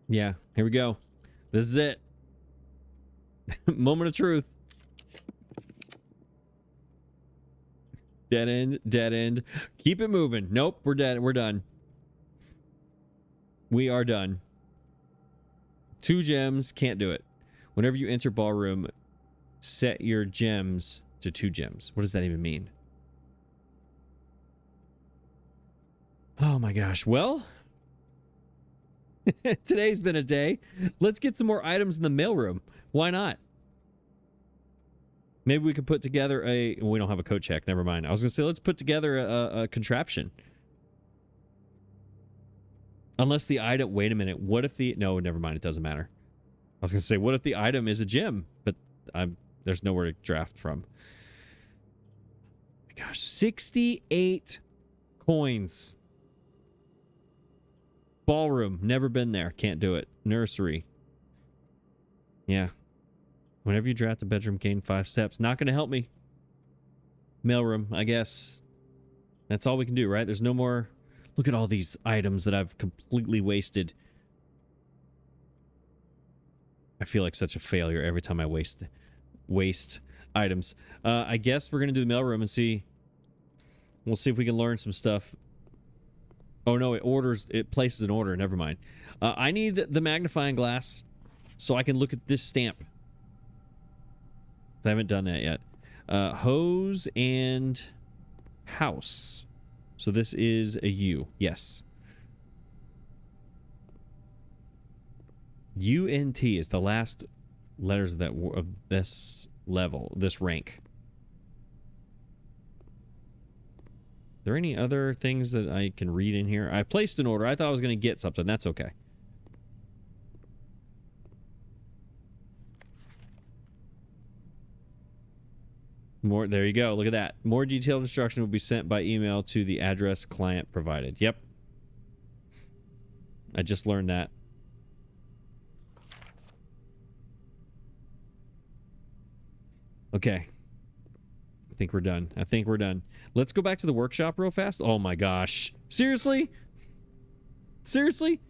Yeah, here we go. This is it. Moment of truth. Dead end, dead end. Keep it moving. Nope, we're dead. We're done. We are done. 2 gems, can't do it. Whenever you enter ballroom, set your gems to 2 gems. What does that even mean? Oh my gosh. Well, today's been a day. Let's get some more items in the mailroom. Why not? Maybe we could put together we don't have a coat check. Never mind. I was going to say, let's put together a contraption. Unless the item... Wait a minute. What if the... No, never mind. It doesn't matter. I was going to say, what if the item is a gem? But there's nowhere to draft from. Oh my gosh. 68 coins. Ballroom. Never been there. Can't do it. Nursery. Yeah. Whenever you draft a bedroom, gain 5 steps. Not going to help me. Mailroom, I guess. That's all we can do, right? There's no more... Look at all these items that I've completely wasted. I feel like such a failure every time I waste items. I guess we're going to do the mailroom and see. We'll see if we can learn some stuff. Oh, no, it places an order. Never mind. I need the magnifying glass so I can look at this stamp. I haven't done that yet. Hose and house. So this is a U. Yes. UNT is the last letters of this level, this rank. Are there any other things that I can read in here? I placed an order. I thought I was going to get something. That's okay. More, there you go. Look at that. More detailed instruction will be sent by email to the address client provided. Yep. I just learned that. Okay. I think we're done. I think we're done. Let's go back to the workshop real fast. Oh my gosh. Seriously? Seriously?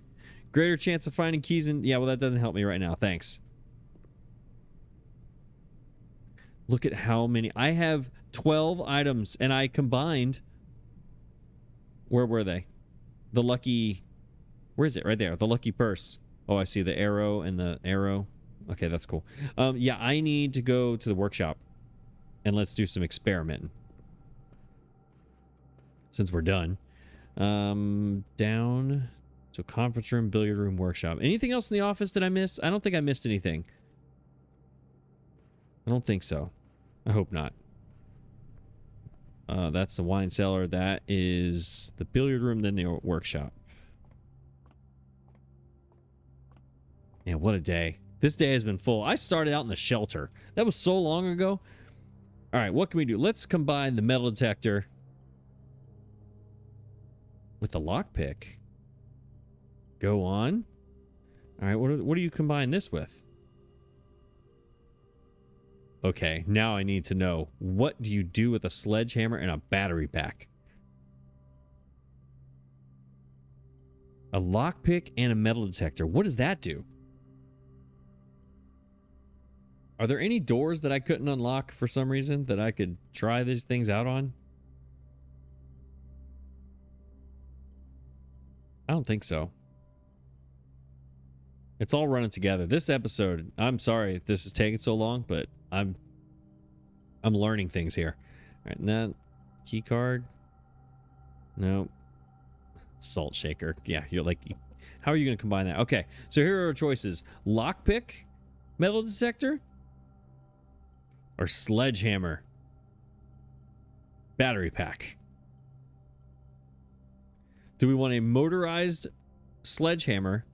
Greater chance of finding keys in... Yeah, well, that doesn't help me right now. Thanks. Look at how many. I have 12 items, and I combined... Where were they? The lucky... Where is it? Right there. The lucky purse. Oh, I see the arrow and the arrow. Okay, that's cool. Yeah, I need to go to the workshop, and let's do some experimenting. Since we're done. Down to conference room, billiard room, workshop. Anything else in the office that I miss? I don't think I missed anything. I don't think so. I hope not. That's the wine cellar. That is the billiard room, then the workshop. Yeah, what a day. This day has been full. I started out in the shelter. That was so long ago. All right, what can we do? Let's combine the metal detector with the lockpick. Go on. All right, what do you combine this with? Okay, now I need to know, what do you do with a sledgehammer and a battery pack? A lockpick and a metal detector. What does that do? Are there any doors that I couldn't unlock for some reason that I could try these things out on? I don't think so. It's all running together. This episode, I'm sorry if this is taking so long, but I'm learning things here. All right, now key card. No. Salt shaker. Yeah, you're like, how are you going to combine that? Okay, so here are our choices: lockpick, metal detector, or sledgehammer, battery pack. Do we want a motorized sledgehammer,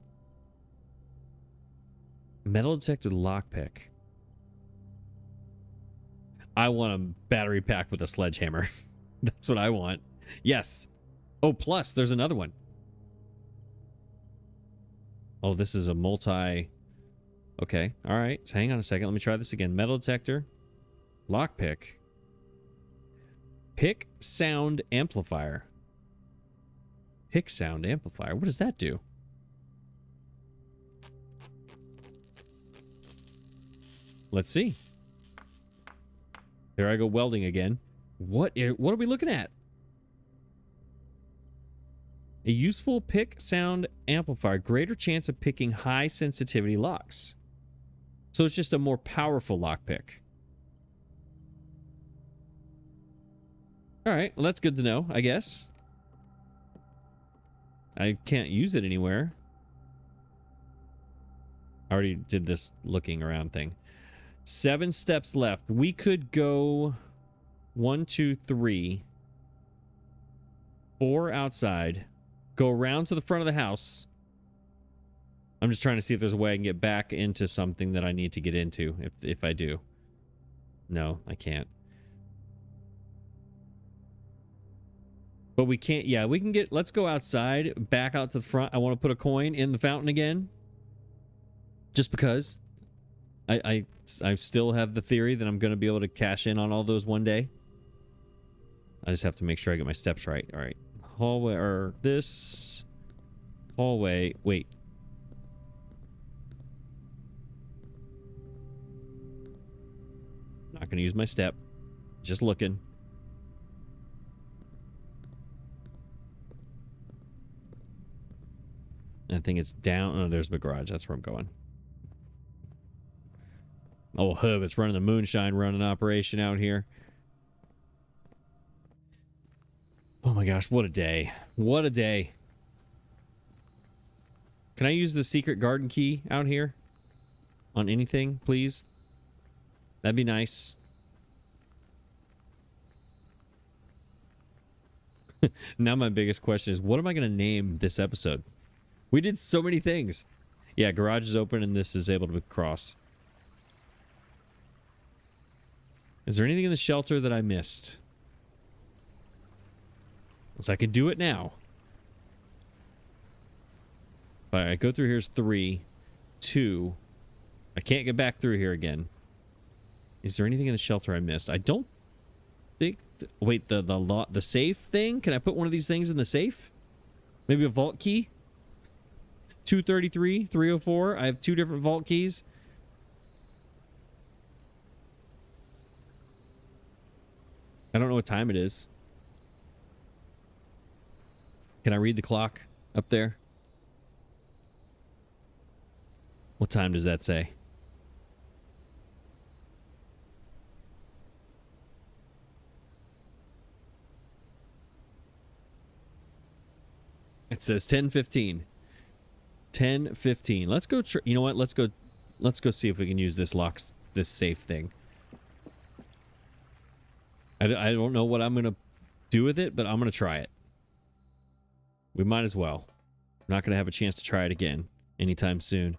metal detector, lockpick? I want a battery pack with a sledgehammer. That's what I want. Yes. Oh, plus there's another one. Oh, this is a multi... Okay, all right. So hang on a second. Let me try this again. Metal detector. Lockpick. Pick sound amplifier. Pick sound amplifier. What does that do? Let's see. There I go welding again. What are we looking at? A useful pick sound amplifier. Greater chance of picking high sensitivity locks. So it's just a more powerful lockpick. All right, well, that's good to know, I guess. I can't use it anywhere. I already did this looking around thing. 7 steps left. We could go 1, 2, 3, 4 outside. Go around to the front of the house. I'm just trying to see if there's a way I can get back into something that I need to get into, if I do. No, I can't. But we can't, yeah, we can get, let's go outside, back out to the front. I want to put a coin in the fountain again. Just because. I still have the theory that I'm going to be able to cash in on all those one day. I just have to make sure I get my steps right. All right. Hallway, or this hallway. Wait. Not going to use my step. Just looking. I think it's down. Oh, there's the garage. That's where I'm going. Oh, Hub, it's running the moonshine running operation out here. Oh my gosh, what a day. What a day. Can I use the secret garden key out here? On anything, please? That'd be nice. Now my biggest question is, what am I going to name this episode? We did so many things. Yeah, garage is open and this is able to cross. Is there anything in the shelter that I missed? So I could do it now. All right, go through here's 3, 2. I can't get back through here again. Is there anything in the shelter I missed? I don't think... Wait, the safe thing? Can I put one of these things in the safe? Maybe a vault key? 233, 304. I have 2 different vault keys. I don't know what time it is. Can I read the clock up there? What time does that say? It says 10:15. 10:15. Let's go. You know what? Let's go see if we can use this safe thing. I don't know what I'm gonna do with it, but I'm gonna try it. We might as well. I'm not gonna have a chance to try it again anytime soon.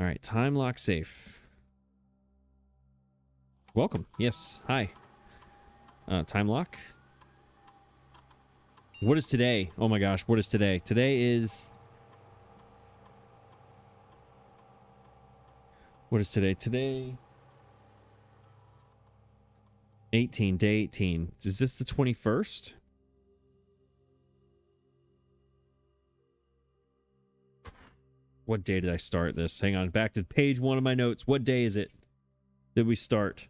All right, time lock safe. Welcome. Yes. Hi. Time lock. What is today? Oh my gosh, what is today? Today is... What is today? Today... 18, day 18. Is this the 21st? What day did I start this? Hang on, back to page 1 of my notes. What day is it? Did we start?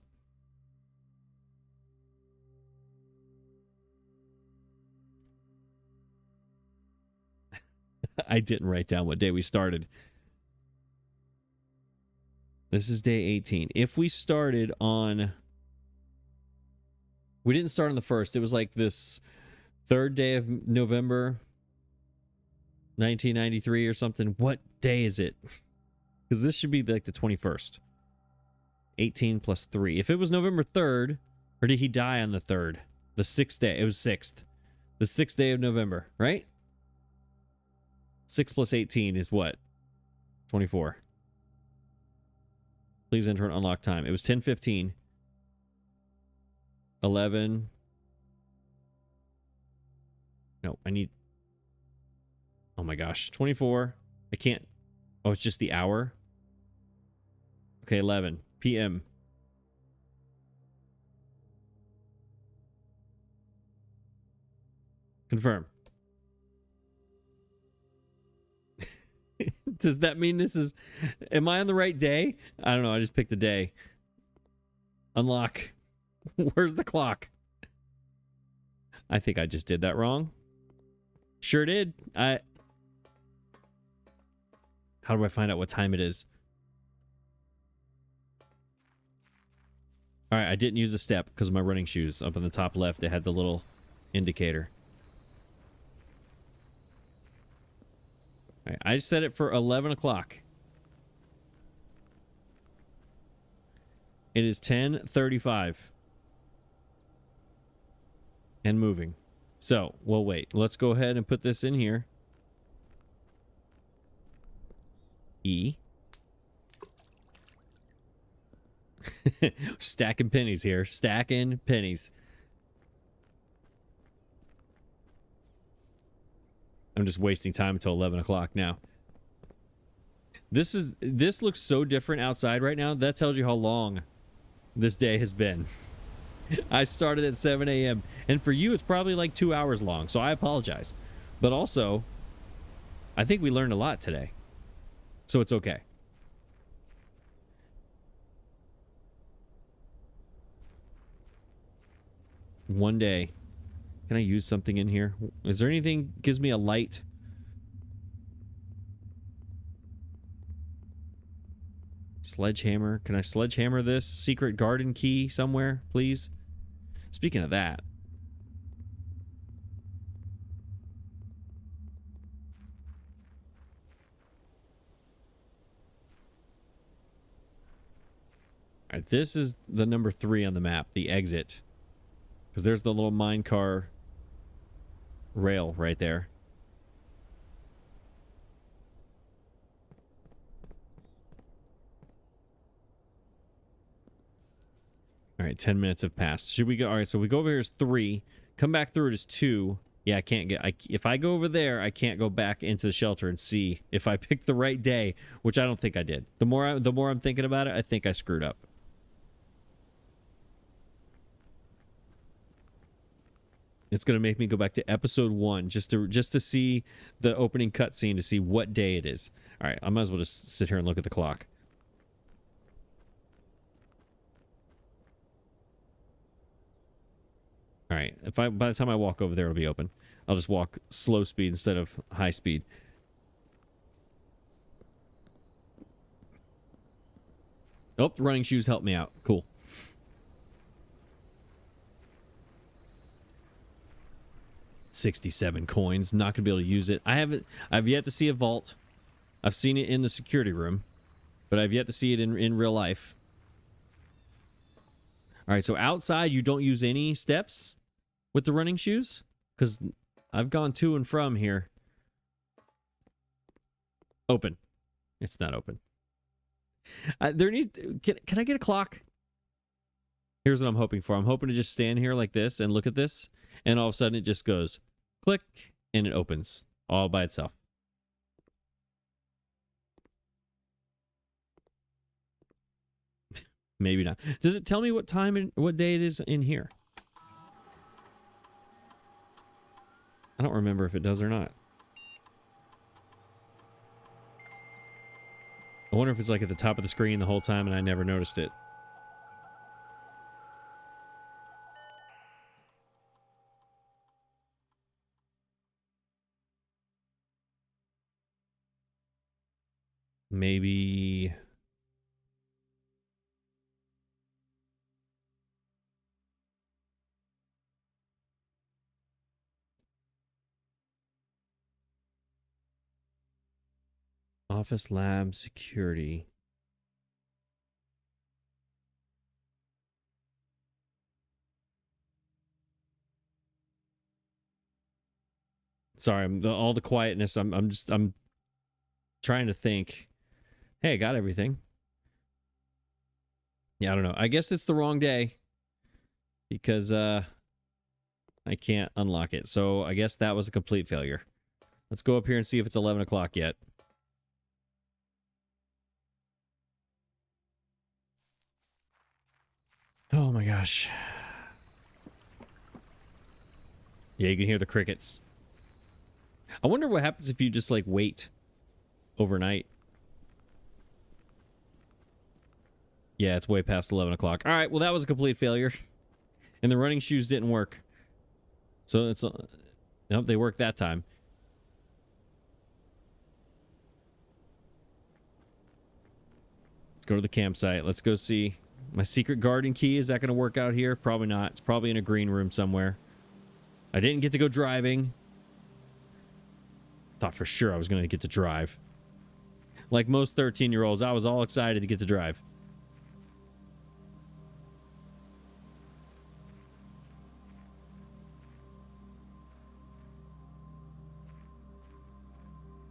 I didn't write down what day we started. This is day 18. If we started on... We didn't start on the 1st. It was like this 3rd day of November, 1993 or something. What day is it? Because this should be like the 21st. 18 plus 3. If it was November 3rd, or did he die on the 3rd? The 6th day. It was 6th. The 6th day of November, right? 6 plus 18 is what? 24. Please enter an unlocked time. It was 10:15. 11. No, I need... Oh my gosh. 24. I can't Oh, it's just the hour? Okay, 11 p.m. Confirm. Does that mean this is... Am I on the right day? I don't know. I just picked the day. Unlock. Where's the clock? I think I just did that wrong. Sure did. How do I find out what time it is? All right, I didn't use a step because of my running shoes. Up in the top left, they had the little indicator. All right, I set it for 11 o'clock. It is 10:35. And moving. So, we'll wait. Let's go ahead and put this in here. E. Stacking pennies here. Stacking pennies. I'm just wasting time until 11 o'clock now. This looks so different outside right now. That tells you how long this day has been. I started at 7 a.m. and for you it's probably like 2 hours long, so I apologize. But also, I think we learned a lot today. So it's okay. One day. Can I use something in here? Is there anything that gives me a light? Sledgehammer. Can I sledgehammer this secret garden key somewhere, please? Speaking of that. All right, this is the number 3 on the map, the exit. Because there's the little mine car rail right there. All right, 10 minutes have passed. Should we go? All right, so we go over here as 3. Come back through it as 2. Yeah, I can't get... if I go over there, I can't go back into the shelter and see if I picked the right day, which I don't think I did. The more I'm thinking about it, I think I screwed up. It's going to make me go back to episode 1 just to see the opening cutscene to see what day it is. All right, I might as well just sit here and look at the clock. All right, by the time I walk over there, it'll be open. I'll just walk slow speed instead of high speed. Oh, the running shoes help me out. Cool. $67 coins. Not gonna be able to use it. I've yet to see a vault. I've seen it in the security room, but I've yet to see it in real life. All right, so outside you don't use any steps with the running shoes? Because I've gone to and from here. Open. It's not open. There needs... Can I get a clock? Here's what I'm hoping for. I'm hoping to just stand here like this and look at this, and all of a sudden it just goes click, and it opens all by itself. Maybe not. Does it tell me what time and what day it is in here? I don't remember if it does or not. I wonder if it's like at the top of the screen the whole time and I never noticed it. Maybe... Office lab security. Sorry, all the quietness. I'm trying to think. Hey, I got everything. Yeah, I don't know. I guess it's the wrong day because I can't unlock it. So I guess that was a complete failure. Let's go up here and see if it's 11 o'clock yet. Oh my gosh. Yeah, you can hear the crickets. I wonder what happens if you just like wait overnight. Yeah, it's way past 11 o'clock. All right, well, that was a complete failure. And the running shoes didn't work. So it's... nope, they worked that time. Let's go to the campsite. Let's go see. My secret garden key, is that going to work out here? Probably not. It's probably in a green room somewhere. I didn't get to go driving. Thought for sure I was going to get to drive. Like most 13-year-olds, I was all excited to get to drive.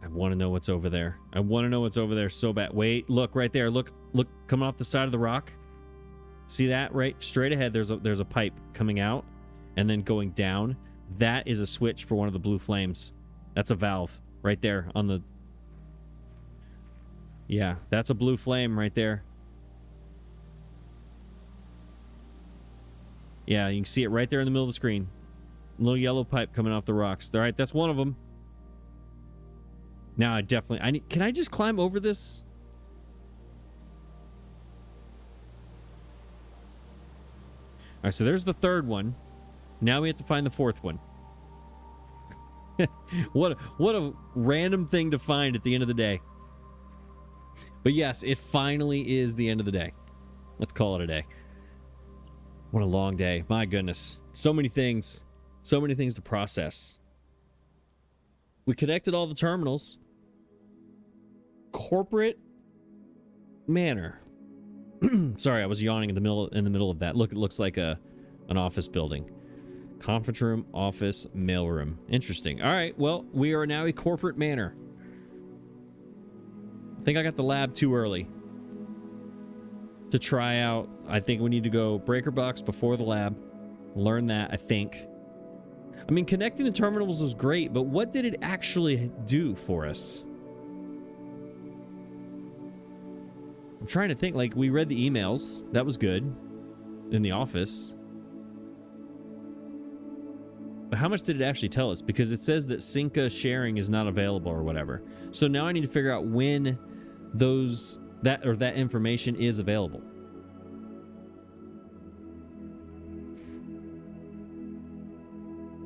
I want to know what's over there. I want to know what's over there so bad. Wait, look right there. Look, coming off the side of the rock. See that? Right straight ahead, there's a pipe coming out and then going down. That is a switch for one of the blue flames. That's a valve right there on the... Yeah, that's a blue flame right there. Yeah, you can see it right there in the middle of the screen. Little yellow pipe coming off the rocks. All right, that's one of them. Now I definitely... Can I just climb over this? All right, so there's the third one. Now we have to find the fourth one. What a random thing to find at the end of the day. But yes, it finally is the end of the day. Let's call it a day. What a long day. My goodness. So many things. So many things to process. We connected all the terminals. Corporate manor. Sorry, I was yawning in the middle of that. Look, it looks like an office building. Conference room, office, mailroom. Interesting. All right, well, we are now a corporate manor. I think I got the lab too early to try out. I think we need to go breaker box before the lab. Learn that, I think. I mean, connecting the terminals was great, but what did it actually do for us? I'm trying to think. Like, we read the emails. That was good. In the office. But how much did it actually tell us? Because it says that Synca sharing is not available or whatever. So now I need to figure out when that information is available.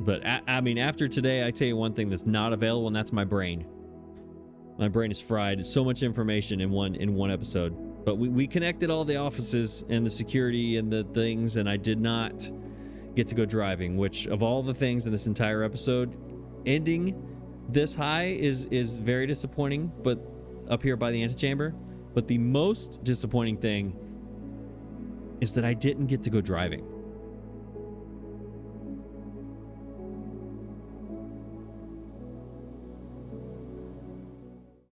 But I mean, after today, I tell you one thing that's not available, and that's my brain. My brain is fried. It's so much information in one episode. But we connected all the offices and the security and the things, and I did not get to go driving, which of all the things in this entire episode, ending this high is very disappointing, but up here by the antechamber. But the most disappointing thing is that I didn't get to go driving.